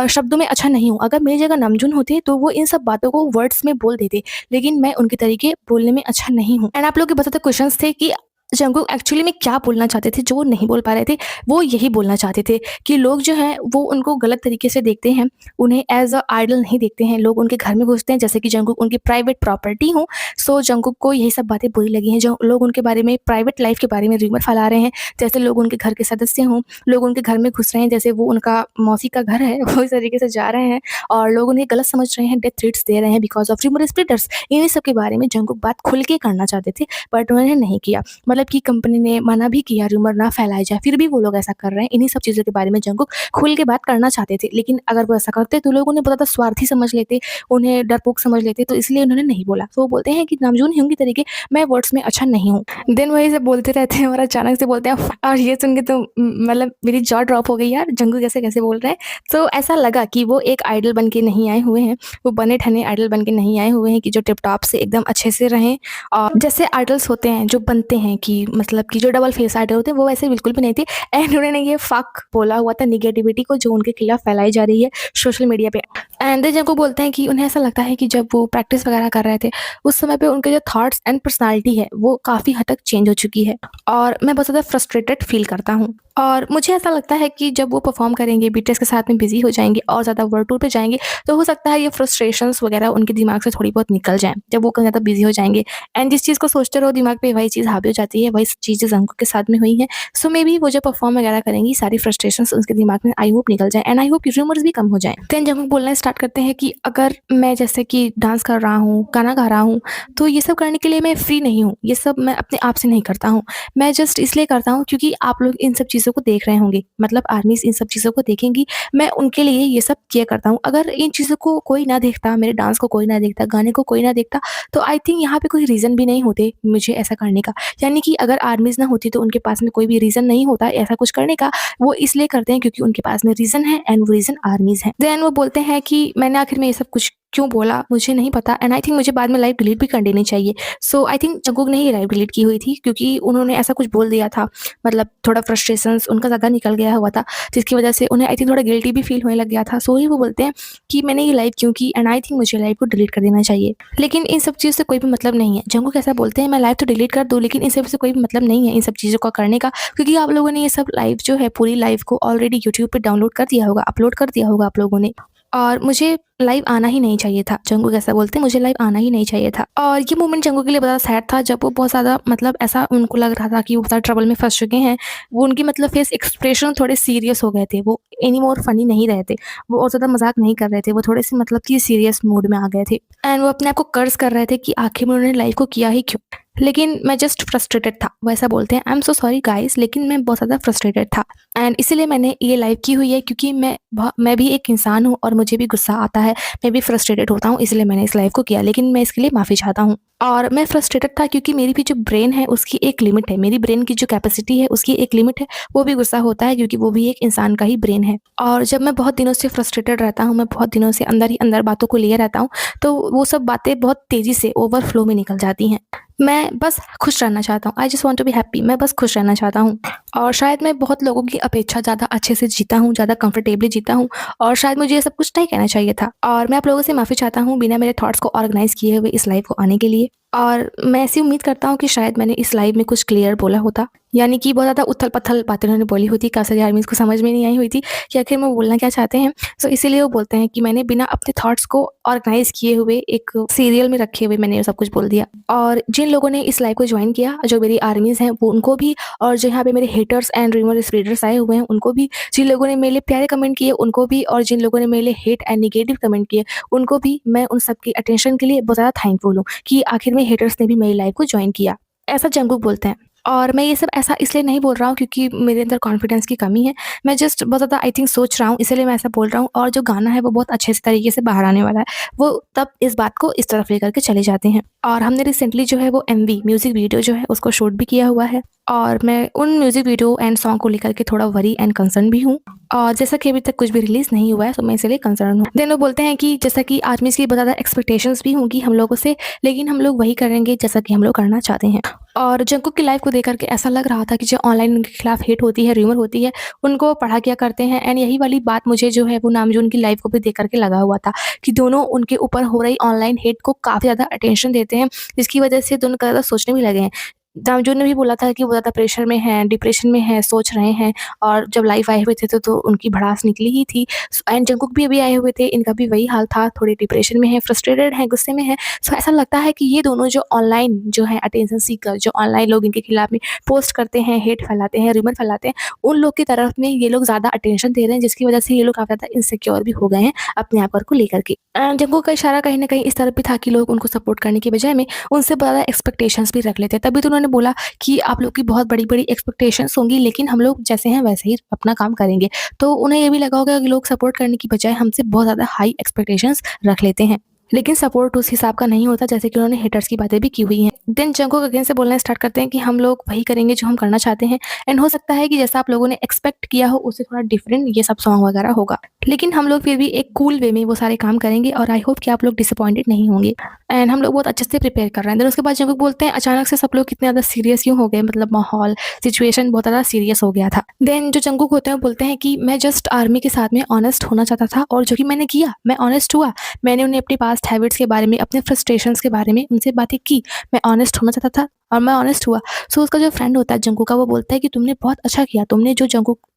शब्दों में अच्छा नहीं हूँ। अगर मेरी जगह नामजून होते तो वो इन सब बातों को वर्ड्स में बोल देते, लेकिन मैं उनके तरीके बोलने में अच्छा नहीं हूँ। एंड आप लोग के बताते क्वेश्चंस थे कि जंगकुक एक्चुअली में क्या बोलना चाहते थे जो वो नहीं बोल पा रहे थे। वो यही बोलना चाहते थे कि लोग जो हैं वो उनको गलत तरीके से देखते हैं, उन्हें एज़ अ आइडल नहीं देखते हैं। लोग उनके घर में घुसते हैं जैसे कि जंगकुक उनकी प्राइवेट प्रॉपर्टी हो। सो जंगकुक को यही सब बातें बुरी लगी हैं। जो लोग उनके बारे में, प्राइवेट लाइफ़ के बारे में रूमर फैला रहे हैं, जैसे लोग उनके घर के सदस्य हों, लोग उनके घर में घुस रहे हैं जैसे वो उनका मौसी का घर है, वो इस तरीके से जा रहे हैं और लोग उन्हें गलत समझ रहे हैं, डेथ थ्रेट्स दे रहे हैं बिकॉज़ ऑफ रूमर स्प्रेडर्स। इन्हीं सब के बारे में जंगकुक बात खुल के करना चाहते थे, बट उन्होंने नहीं किया। मतलब कि कंपनी ने मना भी किया रूमर ना फैलाया जाए, फिर भी वो लोग ऐसा कर रहे हैं। इन्हीं सब चीज़ों के बारे में जंगकुक खुल के बात करना चाहते थे, लेकिन अगर वो ऐसा करते तो लोग उन्हें बहुत ज़्यादा स्वार्थी समझ लेते, उन्हें डरपोक समझ लेते, तो इसलिए उन्होंने नहीं बोला। तो वो बोलते हैं कि नामजून ह्यूंग के तरीके मैं वर्ड्स में अच्छा नहीं हूँ। देन वही सब बोलते रहते हैं और अचानक से बोलते हैं और ये सुन के तो मतलब मेरी जॉ ड्रॉप हो गई यार, जंगकुक कैसे-कैसे बोल रहे हैं। तो ऐसा लगा कि वो एक आइडल बन के नहीं आए हुए हैं, वो बने-ठने आइडल बन के नहीं आए हुए हैं कि जो टिप-टॉप से एकदम अच्छे से रहें। और जैसे आइडल्स होते हैं जो बनते हैं कि मतलब कि जो डबल फेस आइडल होते हैं, वो वैसे बिल्कुल भी नहीं थे। एंड उन्होंने ये फ़क बोला हुआ था नेगेटिविटी को जो उनके खिलाफ फैलाई जा रही है सोशल मीडिया पे। एंड जब वो बोलते हैं कि उन्हें ऐसा लगता है कि जब वो प्रैक्टिस वगैरह कर रहे थे, उस समय पे उनके जो थॉट्स एंड पर्सनैलिटी है, वो काफ़ी हद तक चेंज हो चुकी है और मैं बहुत ज़्यादा फ्रस्ट्रेटेड फ़ील करता हूँ। और मुझे ऐसा लगता है कि जब वो परफ़ॉर्म करेंगे, बीटीएस के साथ में बिज़ी हो जाएँगे और ज़्यादा वर्ल्ड टूर पे जाएँगे, तो हो सकता है ये फ्रस्ट्रेशंस वगैरह उनके दिमाग से थोड़ी बहुत निकल जाएँ, जब वो कहीं ज़्यादा बिज़ी हो जाएँगे। एंड जिस चीज़ को सोचते रहो दिमाग पे वही चीज़ हावी हो जाती है, वही चीज़ें जंगकुक के साथ में हुई हैं। सो मे बी वो जब परफ़ॉर्म वगैरह करेंगी, सारी फ्रस्ट्रेशंस उनके दिमाग में आई होप निकल जाएँ एंड आई होप कि रूमर्स भी कम हो जाएँ। देन जंगकुक बोलना स्टार्ट करते हैं कि अगर मैं जैसे कि डांस कर रहा हूँ, गाना गा रहा हूँ, तो ये सब करने के लिए मैं फ्री नहीं हूँ। ये सब मैं अपने आप से नहीं करता हूँ। मैं जस्ट इसलिए करता हूँ क्योंकि आप लोग इन सब चीज़ों को देख रहे होंगे। मतलब आर्मीज़ इन सब चीज़ों को देखेंगी, मैं उनके लिए ये सब किया करता हूँ। अगर इन चीज़ों को कोई ना देखता, मेरे डांस को कोई ना देखता, गाने को कोई ना देखता, तो आई थिंक यहाँ पे कोई रीज़न भी नहीं होते मुझे ऐसा करने का। यानी कि अगर आर्मीज़ ना होती तो उनके पास में कोई भी रीज़न नहीं होता ऐसा कुछ करने का। वो इसलिए करते हैं क्योंकि उनके पास में रीज़न है एंड वो रीज़न आर्मीज़ है। देन वो बोलते हैं कि मैंने आखिर में ये सब कुछ क्यों बोला मुझे नहीं पता एंड आई थिंक मुझे बाद में लाइव डिलीट भी कर देनी चाहिए। सो आई थिंक जंगकुक ने ही लाइव डिलीट की हुई थी क्योंकि उन्होंने ऐसा कुछ बोल दिया था। मतलब थोड़ा फ्रस्ट्रेशंस उनका ज़्यादा निकल गया हुआ था, जिसकी वजह से उन्हें आई थिंक थोड़ा गिल्टी भी फ़ील होने लग गया था। सो ही वो बोलते हैं कि मैंने ये लाइव क्यों की एंड आई थिंक मुझे लाइव को डिलीट कर देना चाहिए। लेकिन इन सब चीज़ से कोई भी मतलब नहीं है। जंगकुक ऐसा बोलते हैं मैं लाइव तो डिलीट कर दूँ, लेकिन इन सब से कोई भी मतलब नहीं है इन सब चीज़ों को करने का, क्योंकि आप लोगों ने ये सब लाइव जो है पूरी लाइव को ऑलरेडी यूट्यूब पे डाउनलोड कर दिया होगा, अपलोड कर दिया होगा आप लोगों ने। और मुझे लाइव आना ही नहीं चाहिए था। जंगकुक ऐसा बोलते हैं मुझे लाइव आना ही नहीं चाहिए था। और ये मोमेंट जंगकुक के लिए बहुत सैड था जब वो बहुत ज़्यादा मतलब ऐसा उनको लग रहा था कि वो बहुत ट्रबल में फँस चुके हैं। वो उनकी मतलब फेस एक्सप्रेशन थोड़े सीरियस हो गए थे। वो एनी मोर फनी नहीं रहे थे। वो और ज़्यादा मज़ाक नहीं कर रहे थे। वो थोड़े-से मतलब कि सीरियस मूड में आ गए थे। एंड वो अपने आप को कर्स कर रहे थे कि आखिर में उन्होंने लाइव को किया ही क्यों? लेकिन मैं जस्ट फ्रस्ट्रेटेड था। वो ऐसा बोलते हैं I am so sorry guys, लेकिन मैं बहुत ज़्यादा फ्रस्ट्रेटेड था एंड इसीलिए मैंने ये लाइव की हुई है क्योंकि मैं भी एक इंसान हूँ और मुझे भी गुस्सा आता है। मैं भी फ्रस्ट्रेटेड होता हूँ, इसलिए मैंने इस लाइव को किया, लेकिन मैं इसके लिए माफ़ी चाहता हूँ। और मैं फ्रस्ट्रेटेड था क्योंकि मेरी भी जो ब्रेन है उसकी एक लिमिट है। मेरी ब्रेन की जो कैपेसिटी है उसकी एक लिमिट है। वो भी गुस्सा होता है क्योंकि वो भी एक इंसान का ही ब्रेन है। और जब मैं बहुत दिनों से फ्रस्ट्रेटेड रहता हूँ, मैं बहुत दिनों से अंदर ही अंदर बातों को लिए रहता हूँ, तो वो सब बातें बहुत तेज़ी से ओवरफ्लो में निकल जाती हैं। मैं बस खुश रहना चाहता हूँ। I just want to be happy. मैं बस खुश रहना चाहता हूँ और शायद मैं बहुत लोगों की अपेक्षा ज़्यादा अच्छे से जीता हूँ, ज़्यादा कंफर्टेबली जीता हूँ और शायद मुझे ये सब कुछ नहीं कहना चाहिए था। और मैं आप लोगों से माफ़ी चाहता हूँ बिना मेरे थॉट्स को ऑर्गनाइज़ किए हुए इस लाइव को आने के लिए। और मैं ऐसी उम्मीद करता हूँ कि शायद मैंने इस लाइव में कुछ क्लियर बोला होता। यानी कि बहुत ज़्यादा उथल-पुथल बातें उन्होंने बोली हुई थी, काफ़ी सारी आर्मीज़ को समझ में नहीं आई हुई थी कि आखिर वो बोलना क्या चाहते हैं। सो इसीलिए वो बोलते हैं कि मैंने बिना अपने थॉट्स को ऑर्गनाइज़ किए हुए एक सीरियल में रखे हुए मैंने ये सब कुछ बोल दिया। और जिन लोगों ने इस लाइव को जॉइन किया, जो मेरी आर्मीज़ हैं वो उनको भी, और जो यहाँ पे मेरे हेटर्स एंड रूमर स्प्रेडर्स आए हुए हैं उनको भी, जिन लोगों ने मेरे लिए प्यारे कमेंट किए उनको भी, और जिन लोगों ने मेरे लिए हेट एंड नेगेटिव कमेंट किए उनको भी, मैं उन सबकी अटेंशन के लिए बहुत ज़्यादा थैंकफुल हूँ कि आखिर में हेटर्स ने भी मेरी लाइव को जॉइन किया। ऐसा जंगकुक बोलते हैं। और मैं ये सब ऐसा इसलिए नहीं बोल रहा हूँ क्योंकि मेरे अंदर कॉन्फिडेंस की कमी है। मैं जस्ट बहुत ज़्यादा आई थिंक सोच रहा हूँ, इसीलिए मैं ऐसा बोल रहा हूँ, और जो गाना है वो बहुत अच्छे से तरीके से बाहर आने वाला है। वो तब इस बात को इस तरफ लेकर के चले जाते हैं। और हमने रिसेंटली जो है वो एमवी म्यूज़िक वीडियो जो है उसको शूट भी किया हुआ है, और मैं उन म्यूज़िक वीडियो एंड सॉन्ग को लेकर के थोड़ा वरी एंड कंसर्न भी हूँ। और जैसा कि अभी तक कुछ भी रिलीज़ नहीं हुआ है, तो मैं इसलिए कंसर्न हूँ। देन वो बोलते हैं कि जैसा कि आर्मीज़ की बहुत ज़्यादा एक्सपेक्टेशंस भी होंगी हम लोगों से, लेकिन हम लोग वही करेंगे जैसा कि हम लोग करना चाहते हैं। और जंगकुक की लाइफ़ को देख कर के ऐसा लग रहा था कि जो ऑनलाइन उनके खिलाफ हेट होती है, र्यूमर होती है, उनको पढ़ा किया करते हैं, एंड यही वाली बात मुझे जो है वो नामजून की लाइफ़ को भी देख कर के लगा हुआ था कि दोनों उनके ऊपर हो रही ऑनलाइन हेट को काफ़ी ज़्यादा अटेंशन देते हैं, जिसकी वजह से दोनों ज़्यादा सोचने भी लगे हैं। नामजून ने भी बोला था कि वो ज़्यादा प्रेशर में हैं, डिप्रेशन में हैं, सोच रहे हैं, और जब लाइव आए हुए थे तो उनकी भड़ास निकली ही थी। एंड जंगकुक भी अभी आए हुए थे, इनका भी वही हाल था, थोड़े डिप्रेशन में हैं, फ्रस्ट्रेटेड हैं, गुस्से में हैं। सो ऐसा लगता है कि ये दोनों जो ऑनलाइन जो है अटेंशन सीकर, जो ऑनलाइन लोग इनके खिलाफ में पोस्ट करते हैं, हेट फैलाते हैं, रूमर फैलाते हैं, उन लोग की तरफ में ये लोग ज़्यादा अटेंशन दे रहे हैं, जिसकी वजह से ये लोग काफ़ी ज़्यादा इनसिक्योर भी हो गए हैं अपने आप को लेकर के। एंड जंगकुक का इशारा कहीं न कहीं इस तरफ भी था कि लोग उनको सपोर्ट करने की बजाय में उनसे ज़्यादा एक्सपेक्टेशंस भी रख लेते हैं। तभी तो उन्होंने बोला कि आप लोग की बहुत बड़ी-बड़ी एक्सपेक्टेशंस होंगी, लेकिन हम लोग जैसे हैं वैसे ही अपना काम करेंगे। तो उन्हें ये भी लगा होगा कि लोग सपोर्ट करने की बजाय हमसे बहुत ज़्यादा हाई एक्सपेक्टेशंस रख लेते हैं। लेकिन सपोर्ट उस हिसाब का नहीं होता जैसे कि उन्होंने हेटर्स की बातें भी की हुई हैं। देन जंगकुक अगेन से बोलना स्टार्ट करते हैं कि हम लोग वही करेंगे जो हम करना चाहते हैं, एंड हो सकता है कि जैसा आप लोगों ने एक्सपेक्ट किया हो उससे थोड़ा डिफरेंट ये सब सॉन्ग वगैरह होगा। लेकिन हम लोग फिर भी एक कूल वे में वो सारे काम करेंगे, और आई होप कि आप लोग डिसअपॉइंटेड नहीं होंगे, एंड हम लोग बहुत अच्छे से प्रिपेयर कर रहे हैं। देन उसके बाद जंगकुक बोलते हैं अचानक से सब लोग कितने ज़्यादा सीरियस क्यों हो गए, मतलब माहौल, सिचुएशन बहुत ज़्यादा सीरियस हो गया था। देन जो जंगकुक होते हैं वो बोलते हैं कि मैं जस्ट आर्मी के साथ में ऑनेस्ट होना चाहता था, और जो कि मैंने किया, मैं ऑनेस्ट हुआ। मैंने उन्हें अपनी पास्ट हैबिट्स के बारे में, अपने फ्रस्ट्रेशंस के बारे में उनसे बातें की। मैं ऑनेस्ट होना चाहता था और मैं ऑनेस्ट हुआ। सो उसका जो फ्रेंड होता है जंगकुक का, वो बोलता है कि तुमने बहुत अच्छा किया।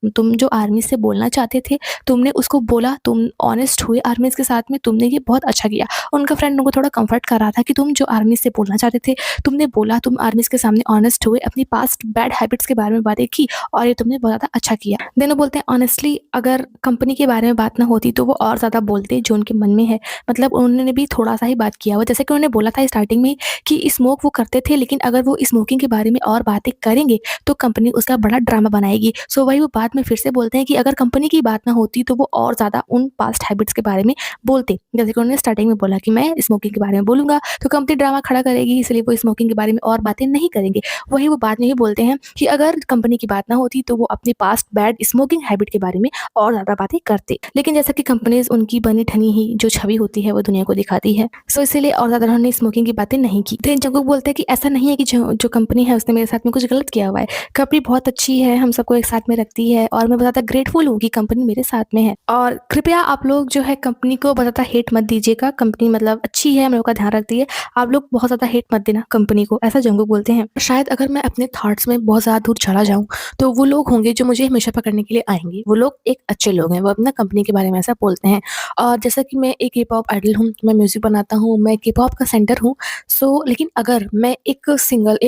तुम जो आर्मी से बोलना चाहते थे, तुमने उसको बोला, तुम ऑनेस्ट हुए आर्मीज़ के साथ में, तुमने ये बहुत अच्छा किया। उनका फ्रेंड उनको थोड़ा कम्फर्ट कर रहा था कि तुम जो आर्मी से बोलना चाहते थे, तुमने बोला, तुम आर्मीज़ के सामने ऑनेस्ट हुए, अपनी पास्ट बैड हैबिट्स के बारे में बातें की, और ये तुमने बहुत ज़्यादा अच्छा किया। देन वो बोलते हैं ऑनेस्टली अगर कंपनी के बारे में बात ना होती तो वो और ज़्यादा बोलते जो उनके मन में है। मतलब उन्होंने भी थोड़ा-सा ही बात किया हुआ, जैसे कि उन्होंने बोला था स्टार्टिंग में कि स्मोक वो करते थे, लेकिन अगर वो स्मोकिंग के बारे में और बातें करेंगे तो कंपनी उसका बड़ा ड्रामा बनाएगी। सो वही वो बाद में फिर से बोलते हैं कि अगर कंपनी की बात ना होती तो वो और ज़्यादा उन पास्ट हैबिट्स के बारे में बोलते। जैसे कि उन्होंने स्टार्टिंग में बोला कि मैं स्मोकिंग के बारे में बोलूँगा तो कंपनी ड्रामा खड़ा करेगी, इसलिए वो स्मोकिंग के बारे में और बातें नहीं करेंगे। वही वो बाद में ही बोलते हैं कि अगर कंपनी की बात ना होती तो वो अपनी पास्ट बैड स्मोकिंग हैबिट के बारे में और ज़्यादा बातें करते। लेकिन जैसा कि कंपनीज़ उनकी बनी-ठनी ही जो छवि होती है वो दुनिया को दिखाती है, सो इसीलिए और ज़्यादा उन्होंने स्मोकिंग की बातें नहीं की। देन जंगकुक बोलते हैं कि ऐसा नहीं है कि जो कंपनी है उसने मेरे साथ में कुछ गलत किया हुआ है। कंपनी बहुत अच्छी है, हम सबको एक साथ में रखती है, और मैं बहुत ज़्यादा ग्रेटफुल हूँ कि कंपनी मेरे साथ में है। और कृपया आप लोग जो है कंपनी को बहुत ज़्यादा हेट मत दीजिएगा। कंपनी मतलब अच्छी है, हम लोग का ध्यान रखती है। आप लोग बहुत ज़्यादा हेट मत देना कंपनी को, ऐसा जंगकुक बोलते हैं। शायद अगर मैं अपने थॉट्स में बहुत ज़्यादा दूर चला जाऊँ, तो वो लोग होंगे जो मुझे हमेशा पकड़ने के लिए आएँगे। वो लोग एक अच्छे लोग हैं, वो अपना कंपनी के बारे में ऐसा बोलते हैं। और जैसा कि मैं एक के-पॉप आइडल हूँ, मैं म्यूज़िक बनाता हूँ, मैं के-पॉप का सेंटर हूँ। सो लेकिन अगर मैं एक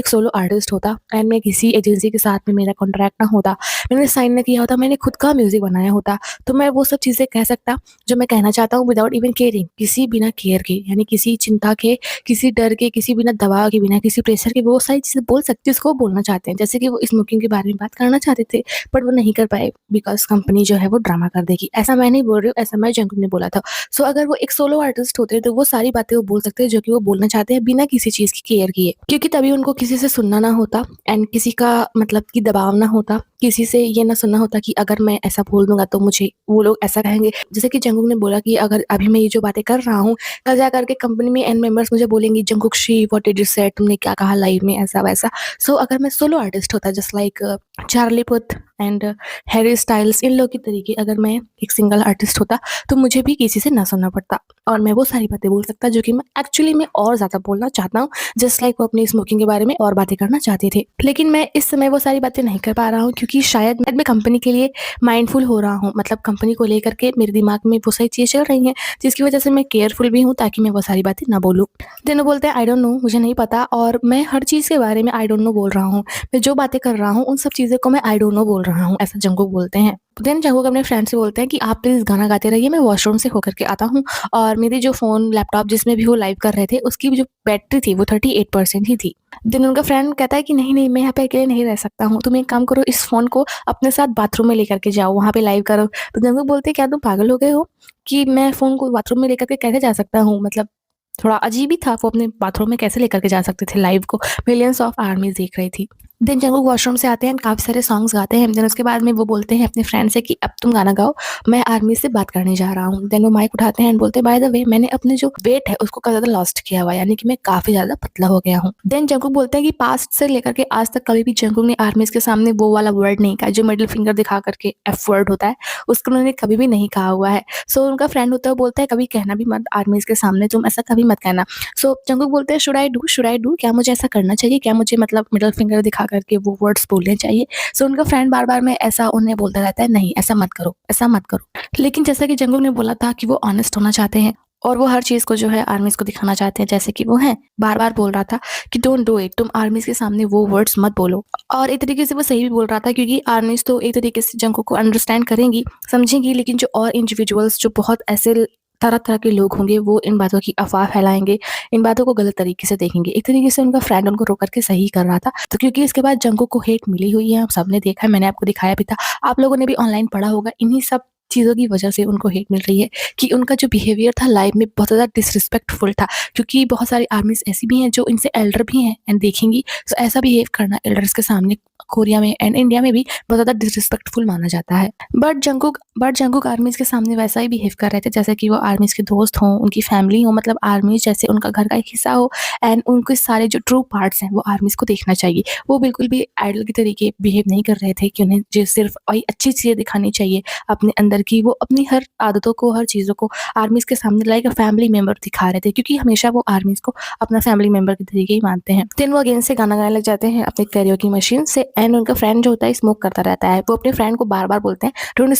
सोलो आर्टिस्ट होता एंड मैं किसी एजेंसी के साथ में मेरा कॉन्ट्रैक्ट ना होता, मैंने साइन ना किया होता, मैंने खुद का म्यूज़िक बनाया होता, तो मैं वो सब चीज़ें कह सकता जो मैं कहना चाहता हूँ विदाउट इवन केयरिंग, किसी बिना केयर के, यानी किसी चिंता के, किसी डर के, किसी बिना दबाव के, बिना किसी प्रेशर के वो सारी चीज़ें बोल सकती जिसको वो बोलना चाहते हैं। जैसे कि वो स्मोकिंग के बारे में बात करना चाहते थे, बट वो नहीं कर पाए बिकॉज़ कंपनी जो है वो ड्रामा कर देगी। ऐसा मैं नहीं बोल रही हूँ, ऐसा मैं जंगकुक ने बोला था। सो अगर वो एक सोलो आर्टिस्ट होते तो वो सारी बातें वो बोल सकते हैं जो कि वो बोलना चाहते हैं बिना किसी चीज़ की केयर किए, क्योंकि तभी उनको किसी से सुनना ना होता एंड किसी का मतलब कि दबाव ना होता, किसी से ये ना सुनना होता कि अगर मैं ऐसा बोल दूँगा तो मुझे वो लोग ऐसा कहेंगे। जैसे कि जंगकुक ने बोला कि अगर अभी मैं ये जो बातें कर रहा हूँ, कल जा करके कंपनी में एंड मेंबर्स मुझे बोलेंगे Jungkook she what did you said, तुमने क्या कहा लाइव में ऐसा-वैसा। सो अगर मैं सोलो आर्टिस्ट होता just like Charlie Puth and Harry Styles, इन लोग की तरीके अगर मैं एक सिंगल आर्टिस्ट होता तो मुझे भी किसी से ना सुनना पड़ता, और मैं वो सारी बातें बोल सकता जो कि मैं एक्चुअली में और ज़्यादा बोलना चाहता हूँ, जस्ट लाइक वो अपनी स्मोकिंग के बारे में और बातें करना चाहते थे। लेकिन मैं इस समय वो सारी बातें नहीं कर पा रहा हूँ क्योंकि शायद मैं कंपनी के लिए माइंडफुल हो रहा हूँ, मतलब कंपनी को लेकर के मेरे दिमाग में वो सारी चीज़ें चल रही हैं जिसकी वजह से मैं केयरफुल भी हूँ ताकि मैं वो सारी बातें ना बोलूँ। देन वो बोलते हैं आई डोंट नो, मुझे नहीं पता, और मैं हर चीज़ के बारे में आई डोंट नो बोल रहा हूँ। मैं जो बातें कर रहा हूँ उन सब चीज़ों को मैं आई डोंट नो बोल रहा हूँ, ऐसा जंगकुक बोलते हैं। देन जंगकुक अपने फ्रेंड से बोलते हैं कि आप प्लीज़ गाना गाते रहिए, मैं वॉशरूम से होकर के आता हूँ और मेरी जो फ़ोन, लैपटॉप जिसमें भी वो लाइव कर रहे थे, उसकी जो बैटरी थी वो 38% ही थी। देन उनका फ्रेंड कहता है कि नहीं, नहीं मैं यहाँ पे अकेले नहीं रह सकता हूँ, तुम एक काम करो इस फ़ोन को अपने साथ बाथरूम में लेकर के जाओ, वहाँ पे लाइव करो। तो जंगकुक बोलते हैं क्या तुम पागल हो गए हो कि मैं फ़ोन को बाथरूम में लेकर के कैसे जा सकता हूँ? मतलब थोड़ा अजीब ही था, वो अपने बाथरूम में कैसे लेकर के जा सकते थे लाइव को, मिलियंस ऑफ आर्मीज़ देख रही थी। देन जंगकुक वॉशरूम से आते हैं, काफ़ी सारे सॉन्ग्स गाते हैं, देन उसके बाद में वो बोलते हैं अपने फ्रेंड से कि अब तुम गाना गाओ, मैं आर्मी से बात करने जा रहा हूँ। देन वो माइक उठाते हैं एंड बोलते हैं बाय द वे मैंने अपने जो वेट है उसको काफ़ी ज़्यादा लॉस्ट किया हुआ है, यानी कि मैं काफ़ी ज़्यादा पतला हो गया हूँ। देन जंगकुक बोलते हैं कि पास्ट से लेकर के आज तक कभी भी जंगकुक ने आर्मीज़ के सामने वो वाला वर्ड नहीं कहा, जो मिडल फिंगर दिखा करके एफ वर्ड होता है, उसको उन्होंने कभी भी नहीं कहा हुआ है। सो उनका फ्रेंड होता है वो बोलता है कभी कहना भी मत आर्मीज़ के सामने, तुम ऐसा कभी मत कहना। सो जंगकुक बोलते हैं should I do, should I do, क्या मुझे ऐसा करना चाहिए? क्या मुझे मतलब मिडल फिंगर दिखा करके वो वर्ड्स बोलने चाहिए? सो उनका फ्रेंड बार-बार में ऐसा उन्हें बोलता रहता है, नहीं ऐसा मत करो, ऐसा मत करो। लेकिन जैसा कि जंगकुक ने बोला था कि वो ऑनेस्ट होना चाहते हैं और वो हर चीज़ को जो है आर्मीज़ को दिखाना चाहते हैं जैसे कि वो हैं। बार-बार बोल रहा था कि डोंट डू इट, तुम आर्मीज़ के सामने वो वर्ड्स मत बोलो। और एक तरीके से वो सही भी बोल रहा था क्योंकि आर्मीज़ तो एक तरीके से जंगकुक को अंडरस्टैंड करेंगी, समझेंगी, लेकिन जो और इंडिविजुअल्स जो बहुत ऐसे तरह-तरह के लोग होंगे वो इन बातों की अफ़वाह फैलाएँगे, इन बातों को गलत तरीके से देखेंगे। एक तरीके से उनका फ्रेंड उनको रोक कर के सही कर रहा था। तो क्योंकि इसके बाद जंगकुक को हेट मिली हुई है, हम सबने देखा है, मैंने आपको दिखाया भी था। आप लोगों ने भी ऑनलाइन पढ़ा होगा, इन्हीं सब चीज़ों की वजह से उनको हेट मिल रही है कि उनका जो बिहेवियर था लाइव में बहुत ज़्यादा डिसरिस्पेक्टफुल था। क्योंकि बहुत सारी आर्मीज़ ऐसी भी हैं जो इनसे एल्डर भी हैं एंड देखेंगी, तो ऐसा बिहेव करना एल्डर्स के सामने कोरिया में एंड इंडिया में भी बहुत ज़्यादा डिसरिस्पेक्टफुल माना जाता है। बट जंगकुक आर्मीज़ के सामने वैसा ही बिहेव कर रहे थे जैसे कि वो आर्मीज़ के दोस्त हों, उनकी फैमिली हो, मतलब आर्मीज़ जैसे उनका घर का एक हिस्सा हो एंड उनके सारे जो ट्रू पार्ट्स हैं वो आर्मीज़ को देखना चाहिए। वो बिल्कुल भी आइडल के तरीके बिहेव नहीं कर रहे थे कि उन्हें जो सिर्फ़ वही अच्छी चीज़ें दिखानी चाहिए अपने अंदर की, वो अपनी हर आदतों को, हर चीज़ों को आर्मीज़ के सामने लाइक अ फैमिली मेंबर दिखा रहे थे क्योंकि हमेशा वो आर्मीज़ को अपना फैमिली मेंबर के तरीके ही मानते हैं। देन वो अगेन से गाना गाने लग जाते हैं अपने कैरियोकी मशीन से एंड उनका फ्रेंड जो होता है स्मोक करता रहता है। वो अपने फ्रेंड को बार-बार बोलते हैं डोंट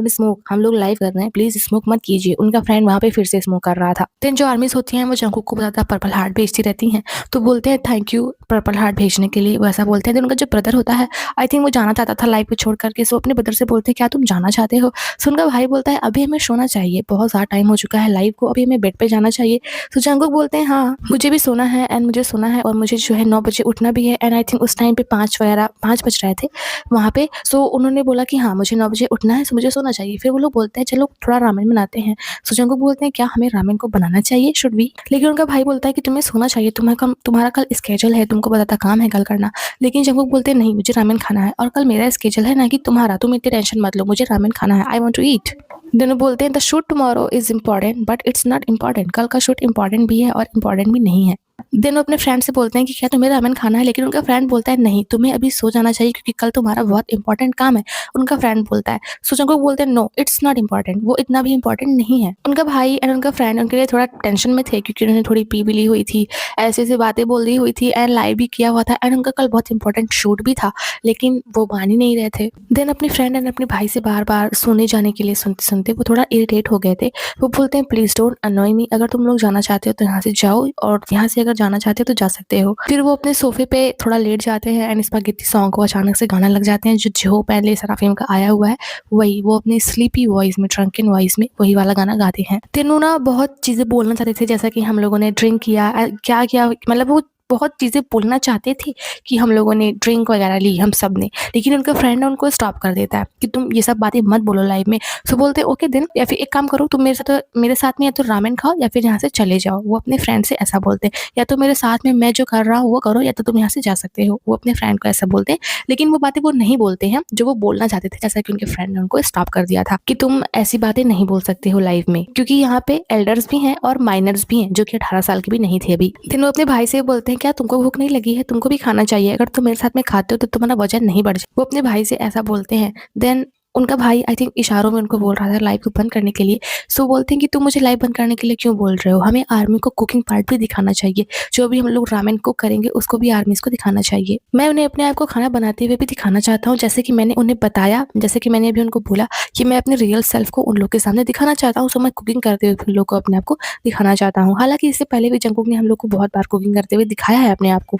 स्मोक, हम लोग लाइव कर रहे हैं, प्लीज़ स्मोक मत कीजिए। उनका फ्रेंड वहाँ पे फिर से स्मोक कर रहा था। देन जो आर्मीज़ होती हैं वो जंगकुक को ज़्यादा पर्पल हार्ट भेजती रहती हैं, तो बोलते हैं थैंक यू पर्पल हार्ट भेजने के लिए, वो ऐसा बोलते हैं। देन उनका जो ब्रदर होता है, आई थिंक वो जाना चाहता था लाइव को छोड़ कर के, सो अपने ब्रदर से बोलते हैं क्या तुम जाना चाहते हो? सो उनका भाई बोलता है अभी हमें सोना चाहिए, बहुत ज़्यादा टाइम हो चुका है लाइव को, अभी हमें बेड पे जाना चाहिए। तो जंगकुक बोलते हैं हाँ, मुझे भी सोना है एंड मुझे सोना है और मुझे जो है 9 बजे उठना भी है एंड आई थिंक उस टाइम पे 5 बज रहे थे वहाँ पे। सो उन्होंने बोला कि हाँ, मुझे 9 बजे उठना है, सो मुझे सोना चाहिए। फिर वो लोग बोलते हैं चलो थोड़ा रामेन बनाते हैं। सो जंगकुक बोलते हैं क्या हमें रामेन को बनाना चाहिए, शुड वी? लेकिन उनका भाई बोलता है कि तुम्हें सोना चाहिए, तुम्हारा कल स्केड्यूल है, तुमको बताता काम है कल करना। लेकिन जंगकुक बोलते हैं नहीं, मुझे रामेन खाना है और कल मेरा स्केड्यूल है ना कि तुम्हारा, तुम इतनी टेंशन मत लो, मुझे रामेन खाना है, I want to eat. Then वो बोलते हैं the shoot tomorrow is important but it's not important, कल का शूट इम्पोर्टेंट भी है और इम्पोर्टेंट भी नहीं है। देन वो अपने फ्रेंड से बोलते हैं कि क्या तुम्हें रामेन खाना है? लेकिन उनका फ्रेंड बोलता है नहीं, तुम्हें अभी सो जाना चाहिए क्योंकि कल तुम्हारा बहुत इंपॉर्टेंट काम है। उनका फ्रेंड बोलता है। सो जंगकुक बोलते हैं नो, इट्स नॉट इम्पोर्टेंट, वो इतना भी इम्पोर्टेंट नहीं है। उनका भाई एंड उनका फ्रेंड उनके लिए थोड़ा टेंशन में थे क्योंकि उन्होंने थोड़ी पी भी ली हुई थी, ऐसी-ऐसी बातें बोल दी हुई थी एंड लाइव भी किया हुआ था एंड उनका कल बहुत इंपॉर्टेंट शूट भी था, लेकिन वो मान ही नहीं रहे थे। देन अपने फ्रेंड एंड अपने भाई से बार-बार सोने जाने के लिए सुनते-सुनते वो थोड़ा इरिटेट हो गए थे। वो बोलते हैं प्लीज़ डोंट अनॉय मी, अगर तुम लोग जाना चाहते हो तो यहाँ से जाओ और यहाँ से अगर जाना चाहते हो तो जा सकते हो। फिर वो अपने सोफे पे थोड़ा लेट जाते हैं एंड स्पागेटी सॉन्ग को अचानक से गाना लग जाते हैं जो जो पहले सराफिल्म का आया हुआ है, वही वो अपनी स्लीपी वॉइस में, ड्रंकन वॉइस में वही वाला गाना गाते हैं। तीनों ना बहुत चीज़ें बोलना चाहते थे जैसा कि हम लोगों ने ड्रिंक किया, क्या किया, मतलब वो बहुत चीज़ें बोलना चाहते थे कि हम लोगों ने ड्रिंक वगैरह ली हम सब ने, लेकिन उनका फ्रेंड ना उनको स्टॉप कर देता है कि तुम ये सब बातें मत बोलो लाइव में। सो बोलते हैं ओके देन, या फिर एक काम करो तुम मेरे साथ में या तो रामेन खाओ या फिर यहाँ से चले जाओ। वो अपने फ्रेंड से ऐसा बोलते हैं, या तो मेरे साथ में मैं जो कर रहा हूँ वो करो या तो तुम यहाँ से जा सकते हो। वो अपने फ्रेंड को ऐसा बोलते हैं, लेकिन वो बातें वो नहीं बोलते हैं जो वो बोलना चाहते थे, जैसा कि उनके फ्रेंड ने उनको स्टॉप कर दिया था कि तुम ऐसी बातें नहीं बोल सकते हो लाइव में क्योंकि यहाँ पे एल्डर्स भी हैं और माइनर्स भी हैं जो कि 18 साल के भी नहीं थे अभी। फिर वो अपने भाई से बोलते हैं क्या तुमको भूख नहीं लगी है, तुमको भी खाना चाहिए, अगर तुम मेरे साथ में खाते हो तो तुम्हारा वजन नहीं बढ़ जाए। वो अपने भाई से ऐसा बोलते हैं। देन उनका भाई आई थिंक इशारों में उनको बोल रहा था लाइव को बंद करने के लिए। सो बोलते हैं कि तुम मुझे लाइव बंद करने के लिए क्यों बोल रहे हो, हमें आर्मी को कुकिंग पार्ट भी दिखाना चाहिए, जो भी हम लोग रामेन कुक करेंगे उसको भी आर्मीज को दिखाना चाहिए। मैं उन्हें अपने आप को खाना बनाते हुए भी दिखाना चाहता हूँ, जैसे कि मैंने उन्हें बताया, जैसे कि मैंने अभी उनको बोला कि मैं अपने रियल सेल्फ को उन लोग के सामने दिखाना चाहता हूँ। सो मैं कुकिंग करते हुए उन लोग को अपने आप को दिखाना चाहता हूँ। हालांकि इससे पहले भी जंगकुक ने हम लोग को बहुत बार कुकिंग करते हुए दिखाया है अपने आप को।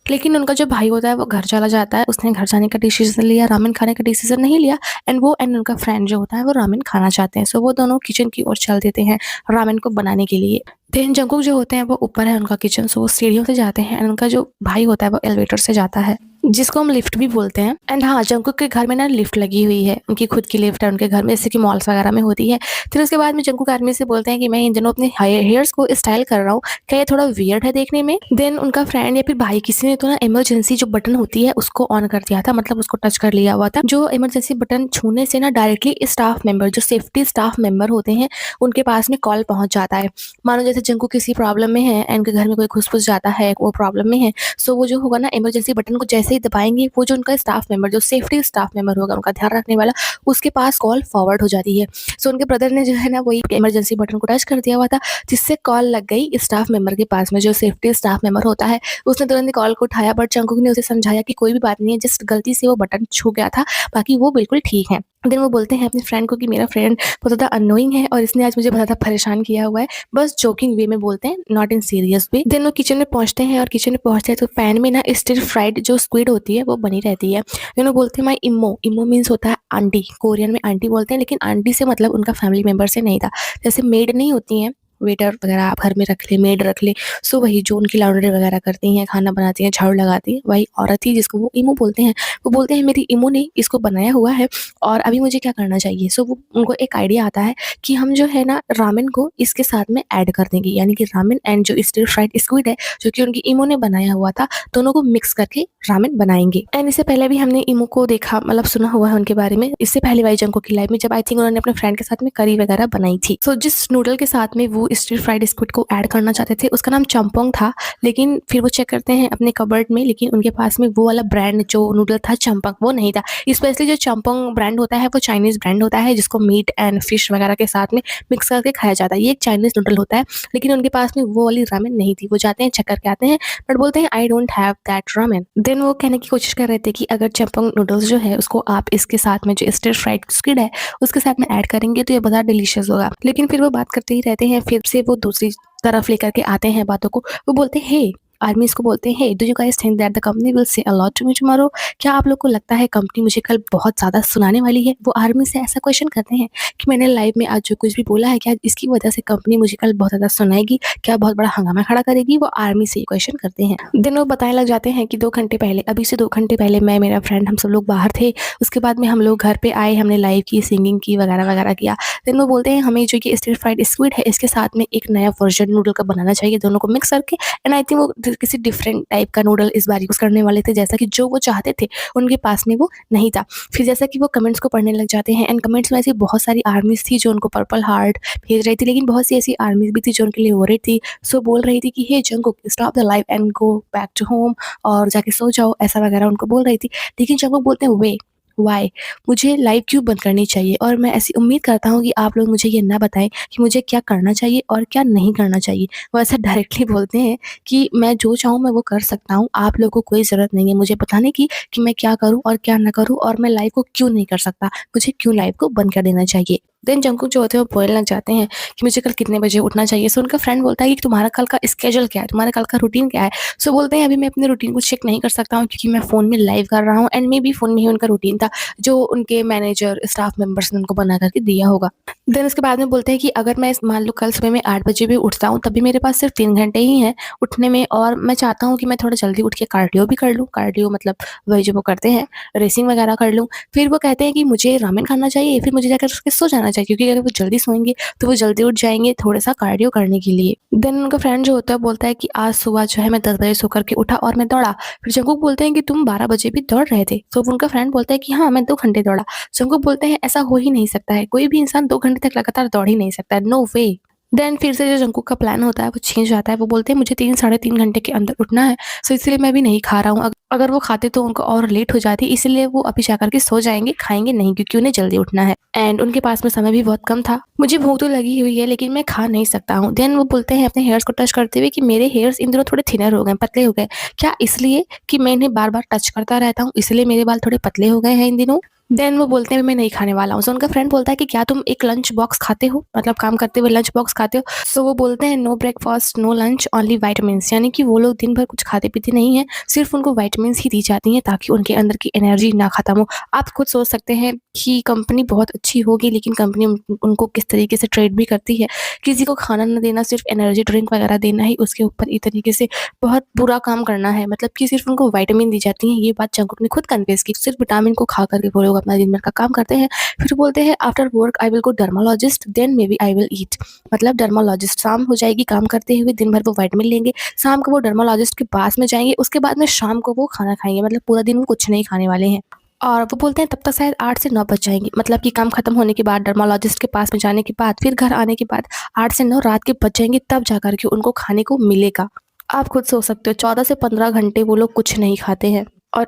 लेकिन उनका जो भाई होता है वो घर चला जाता है। उसने घर जाने का डिसीज़न लिया, रामेन खाने का डिसीज़न नहीं लिया एंड वो एंड उनका फ्रेंड जो होता है वो रामेन खाना चाहते हैं। सो वो दोनों किचन की ओर चल देते हैं रामेन को बनाने के लिए। देन जंगकुक जो होते हैं वो ऊपर है उनका किचन, सो वो सीढ़ियों से जाते हैं एंड उनका जो भाई होता है वो एलिवेटर से जाता है, जिसको हम लिफ्ट भी बोलते हैं। एंड हाँ, जंगकुक के घर में ना लिफ्ट लगी हुई है, उनकी खुद की लिफ्ट है उनके घर में, जैसे कि मॉल्स वगैरह में होती है। फिर उसके बाद में जंगकुक आर्मी से बोलते हैं कि मैं इन दिनों अपने हेयर्स को स्टाइल कर रहा हूँ, क्या ये थोड़ा वियर्ड है देखने में? देन उनका फ्रेंड या फिर भाई किसी ने तो ना इमरजेंसी जो बटन होती है उसको ऑन कर दिया था, मतलब उसको टच कर लिया हुआ था। जो इमरजेंसी बटन छूने से ना डायरेक्टली स्टाफ मेंबर, जो सेफ्टी स्टाफ मेंबर होते हैं, उनके पास में कॉल पहुंच जाता है। मानो जैसे जंगकुक किसी प्रॉब्लम में है एंड उनके घर में कोई घुस जाता है, वो प्रॉब्लम में है, सो वो जो होगा ना इमरजेंसी बटन को जैसे ही दबाएंगे, वो जो उनका स्टाफ मेंबर, जो सेफ्टी स्टाफ मेंबर होगा उनका ध्यान रखने वाला, उसके पास कॉल फॉरवर्ड हो जाती है। सो उनके ब्रदर ने जो है ना वही इमरजेंसी बटन को टच कर दिया हुआ था, जिससे कॉल लग गई स्टाफ मेंबर के पास में, जो सेफ्टी स्टाफ मेंबर होता है। उसने तुरंत कॉल को उठाया, बट जंगकुक ने उसे समझाया कि कोई भी बात नहीं है, जस्ट गलती से वो बटन छू गया था, बाकी वो बिल्कुल ठीक है। देन वो बोलते हैं अपने फ्रेंड को कि मेरा फ्रेंड बहुत ज़्यादा अनोइंग है और इसने आज मुझे बहुत ज़्यादा परेशान किया हुआ है, बस जोकिंग वे में बोलते हैं, not in serious way. Then वो किचन में पहुंचते हैं और किचन में पहुंचते हैं तो पैन में ना स्टिर फ्राइड जो स्क्विड होती है वो बनी रहती है। देन वो बोलते हैं माई इम्मो, इम्मो मीन्स होता है आंटी, कोरियन में आंटी बोलते हैं, लेकिन आंटी से मतलब उनका फैमिली मेंबर से नहीं था। जैसे मेड नहीं होती हैं, वेटर वगैरह आप घर में रख ले, मेड रख ले, सो वही जो उनकी लॉन्ड्री वगैरह करती हैं, खाना बनाती हैं, झाड़ू लगाती है, वही औरत थी जिसको वो इमो बोलते हैं। वो बोलते हैं मेरी इमो ने इसको बनाया हुआ है और अभी मुझे क्या करना चाहिए? सो वो उनको एक आइडिया आता है कि हम जो है ना रामेन को इसके साथ में ऐड कर देंगे, यानी कि रामेन एंड जो स्टिर फ्राइड स्क्विड है जो कि उनकी इमो ने बनाया हुआ था, दोनों को मिक्स करके रामेन बनाएंगे। एंड इससे पहले भी हमने इमो को देखा, मतलब सुना हुआ है उनके बारे में, इससे पहले वाई जंगकुक की लाइफ में, जब आई थिंक उन्होंने अपने फ्रेंड के साथ में करी वगैरह बनाई थी। सो जिस नूडल के साथ में वो स्टिर फ्राइड स्क्विड को ऐड करना चाहते थे उसका नाम चम्पोंग था, लेकिन फिर वो चेक करते हैं अपने कबर्ड में, लेकिन उनके पास में वो वाला ब्रांड जो नूडल था चम्पंग वो नहीं था। स्पेशली जो चम्पोंग ब्रांड होता है वो चाइनीज ब्रांड होता है, जिसको मीट एंड फिश वगैरह के साथ में मिक्स करके खाया जाता है। ये एक चाइनीज नूडल होता है, लेकिन उनके पास में वो वाली रामेन नहीं थी। वो जाते हैं चेक करके आते हैं, बट बोलते हैं I don't have that ramen. Then वो कहने की कोशिश कर रहे थे कि अगर चम्पोंग नूडल्स जो है उसको आप इसके साथ में जो स्टिर फ्राइड स्क्विड है उसके साथ में ऐड करेंगे तो ये बहुत डिलीशियस होगा। लेकिन फिर वो बात करते ही रहते हैं, फिर से वो दूसरी तरफ लेकर के आते हैं बातों को। वो बोलते हैं हे, आर्मी इसको बोलते हैं, hey do you guys think that the company will say a lot to me tomorrow? क्या आप लोग को लगता है कंपनी मुझे कल बहुत ज़्यादा सुनाने वाली है? वो आर्मी से ऐसा क्वेश्चन करते हैं कि मैंने लाइफ में आज जो कुछ भी बोला है, क्या इसकी वजह से कंपनी मुझे कल बहुत ज़्यादा सुनाएगी? क्या बहुत बड़ा हंगामा खड़ा करेगी? वो आर्मी से ये क्वेश्चन करते हैं। देन वो बताने लग जाते हैं कि 2 घंटे पहले, अभी से 2 घंटे पहले मैं, मेरा फ्रेंड, हम सब लोग बाहर थे। उसके बाद में हम लोग घर पे आए, हमने लाइव की, सिंगिंग की, वगैरह-वगैरह किया। देन वो बोलते हैं हमें जो ये स्टिर फ्राइड स्क्विड है इसके साथ में एक नया वर्जन नूडल का बनाना चाहिए, दोनों को मिक्स करके। एंड आई थिंक वो किसी डिफरेंट टाइप का नूडल इस बार यूज़ करने वाले थे, जैसा कि जो वो चाहते थे उनके पास में वो नहीं था। फिर जैसा कि वो कमेंट्स को पढ़ने लग जाते हैं एंड कमेंट्स में ऐसी बहुत सारी आर्मीज़ थी जो उनको पर्पल हार्ट भेज रही थी, लेकिन बहुत सी ऐसी आर्मीज़ भी थी जो उनके लिए वरीड थी। सो बोल रही थी कि hey Jungkook, stop the life and go back to home, और जाके सो जाओ, ऐसा वगैरह उनको बोल रही थी। लेकिन जंगकुक बोलते हैं वे, व्हाई? मुझे लाइफ क्यों बंद करनी चाहिए? और मैं ऐसी उम्मीद करता हूँ कि आप लोग मुझे ये ना बताएँ कि मुझे क्या करना चाहिए और क्या नहीं करना चाहिए। वो ऐसा डायरेक्टली बोलते हैं कि मैं जो चाहूँ मैं वो कर सकता हूँ, आप लोगों को कोई ज़रूरत नहीं है मुझे बताने की कि मैं क्या करूँ और क्या ना करूँ, और मैं लाइफ को क्यों नहीं कर सकता, मुझे क्यों लाइफ को बंद कर देना चाहिए। देन जंगकुक जो होते हैं वो बोलने लग जाते हैं कि मुझे कल कितने बजे उठना चाहिए। सो उनका फ्रेंड बोलता है कि तुम्हारा कल का स्केड्यूल क्या है, तुम्हारा कल का रूटीन क्या है? सो बोलते हैं अभी मैं अपने रूटीन को चेक नहीं कर सकता हूँ क्योंकि मैं फ़ोन में लाइव कर रहा हूँ, एंड मे बी फ़ोन में ही उनका रूटीन था जो उनके मैनेजर, स्टाफ मेंबर्स ने उनको बना करके दिया होगा। देन उसके बाद में बोलते हैं कि अगर मैं मान लो कल सुबह में 8 बजे भी उठता हूँ, तब भी मेरे पास सिर्फ 3 घंटे ही हैं उठने में, और मैं चाहता हूँ कि मैं थोड़ा जल्दी उठ के कार्डियो भी कर लूँ। कार्डियो मतलब वही जो वो करते हैं, रेसिंग वगैरह कर लूँ। फिर वो कहते हैं कि मुझे रामेन खाना चाहिए, फिर मुझे जाकर उसके सो जाना चाहिए, क्योंकि अगर वो जल्दी सोएँगे तो वो जल्दी उठ जाएँगे थोड़ा-सा कार्डियो करने के लिए। देन उनका फ्रेंड जो होता है बोलता है कि आज सुबह जो है मैं 10 बजे सो कर के उठा और मैं दौड़ा। फिर जंगकुक बोलते हैं कि तुम 12 बजे भी दौड़ रहे थे? तो उनका फ्रेंड बोलता है कि हाँ, मैं 2 घंटे दौड़ा। जंगकुक बोलते हैं ऐसा हो ही नहीं सकता है, कोई भी इंसान 2 घंटे तक लगातार दौड़ ही नहीं सकता है, नो वे। देन फिर से जो जंगकुक का प्लान होता है वो चेंज हो जाता है। वो बोलते हैं मुझे 3 साढ़े 3 घंटे के अंदर उठना है, सो इसलिए मैं अभी नहीं खा रहा हूँ। अगर वो खाते तो उनको और लेट हो जाती, इसलिए वो अभी जाकर के सो जाएँगे, खाएँगे नहीं, क्योंकि उन्हें जल्दी उठना है एंड उनके पास में समय भी बहुत कम था। मुझे भूख तो लगी हुई है लेकिन मैं खा नहीं सकता हूँ। देन वो बोलते हैं अपने हेयर्स को टच करते हुए कि मेरे हेयर्स इन दिनों थोड़े थिनर हो गए, पतले हो गए। क्या इसलिए कि मैं इन्हें बार-बार टच करता रहता हूँ, इसलिए मेरे बाल थोड़े पतले हो गए हैं इन दिनों? देन वो बोलते हैं मैं नहीं खाने वाला हूँ। सो उनका फ्रेंड बोलता है कि क्या तुम एक लंच बॉक्स खाते हो? मतलब काम करते हुए लंच बॉक्स खाते हो? सो वो बोलते हैं no breakfast, no lunch, only vitamins. यानी कि वो लोग दिन भर कुछ खाते-पीते नहीं हैं, सिर्फ़ उनको विटामिन्स ही दी जाती हैं ताकि उनके अंदर की एनर्जी ना खत्म हो। आप खुद सोच सकते हैं कि कंपनी बहुत अच्छी होगी लेकिन कंपनी उनको किस तरीके से ट्रीट भी करती है। किसी को खाना ना देना, सिर्फ़ एनर्जी ड्रिंक वगैरह देना ही उसके ऊपर इस तरीके से बहुत बुरा काम करना है। मतलब कि सिर्फ़ उनको विटामिन दी जाती हैं, ये बात जंगकुक ने खुद कन्फेस की। सिर्फ़ विटामिन को खा कर के वो लोग अपना दिन भर का काम करते हैं। फिर बोलते हैं after work I will go dermatologist then maybe I will eat. मतलब डर्मालॉजिस्ट शाम हो जाएगी काम करते हुए, दिन भर वो विटामिन लेंगे, शाम को वो डर्मालॉजिस्ट के पास में जाएँगे, उसके बाद में शाम को वो खाना खाएँगे। मतलब पूरा दिन वो कुछ नहीं खाने वाले हैं। और वो बोलते हैं तब तक शायद 8 से 9 बज जाएँगे। मतलब कि काम खत्म होने के बाद डर्मालॉजिस्ट के पास में जाने के बाद, फिर घर आने के बाद 8 से 9 रात के बज जाएँगे, तब जा कर के उनको खाने को मिलेगा। आप खुद सोच सकते हो 14 से 15 घंटे वो लोग कुछ नहीं खाते हैं और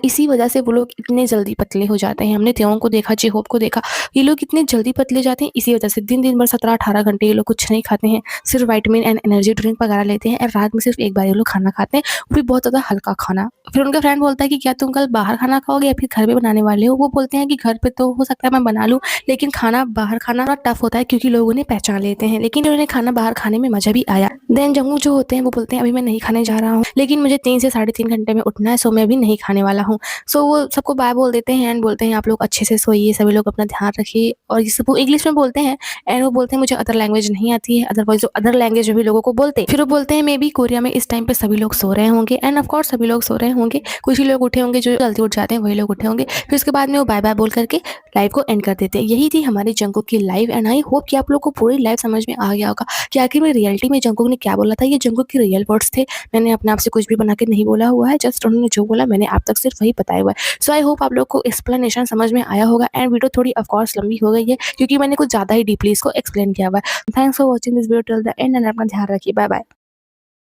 इसी वजह से वो लोग इतने जल्दी पतले हो जाते हैं। हमने तेओं को देखा, जेहोप को देखा, ये लोग इतने जल्दी पतले जाते हैं इसी वजह से। दिन-दिन भर 17-18 घंटे ये लोग कुछ नहीं खाते हैं, सिर्फ़ विटामिन एंड एनर्जी ड्रिंक वगैरह लेते हैं और रात में सिर्फ़ एक बार ये लोग खाना खाते हैं, वो भी बहुत ज़्यादा हल्का खाना। फिर उनका फ्रेंड बोलता है कि क्या तुम कल बाहर खाना खाओगे या फिर घर पे बनाने वाले हो? वो बोलते हैं कि घर पे तो हो सकता है मैं बना लूँ, लेकिन खाना बाहर खाना थोड़ा टफ़ होता है क्योंकि लोग उन्हें पहचान लेते हैं, लेकिन उन्हें खाना बाहर खाने में मज़ा भी आया। देन जंगू जो होते हैं वो बोलते हैं अभी मैं नहीं खाने जा रहा हूँ, लेकिन मुझे 3 से साढ़े 3 घंटे में उठना है, सो मैं अभी नहीं खाने वाला हूँ। सो वो सबको बाय बोल देते हैं एंड बोलते हैं आप लोग अच्छे से सोइए, सभी लोग अपना ध्यान रखिए और ये सब वो इंग्लिश में बोलते हैं एंड वो बोलते हैं मुझे अदर लैंग्वेज नहीं आती है, अदरवाइज़ वो अदर लैंग्वेज में भी लोगों को बोलते। फिर वो बोलते हैं मे बी कोरिया में इस टाइम पे सभी लोग सो रहे होंगे एंड ऑफ कोर्स सभी लोग सो रहे होंगे, कुछ ही लोग उठे होंगे जो जल्दी उठ जाते हैं वही लोग उठे होंगे। फिर उसके बाद में वो बाय बाय बोल करके लाइव को एंड कर देते हैं। यही थी हमारी जंगकुक की लाइव एंड आई होप कि आप लोग को पूरी लाइव समझ में आ गया होगा कि आखिर में रियलिटी में जंगकुक ने क्या बोला था। ये जंगकुक के रियल वर्ड्स थे। मैंने अपने आप से कुछ भी बना के नहीं बोला हुआ है, जस्ट उन्होंने जो बोला मैंने आप तक सिर्फ वही बताया हुआ है। सो आई होप आप लोग को एक्सप्लेनेशन समझ में आया होगा एंड वीडियो थोड़ी ऑफ कोर्स लंबी हो गई है क्योंकि मैंने कुछ ज़्यादा ही डीपली इसको एक्सप्लेन किया हुआ है। Thanks for watching this video till the end and अपना ध्यान रखिए। Bye bye.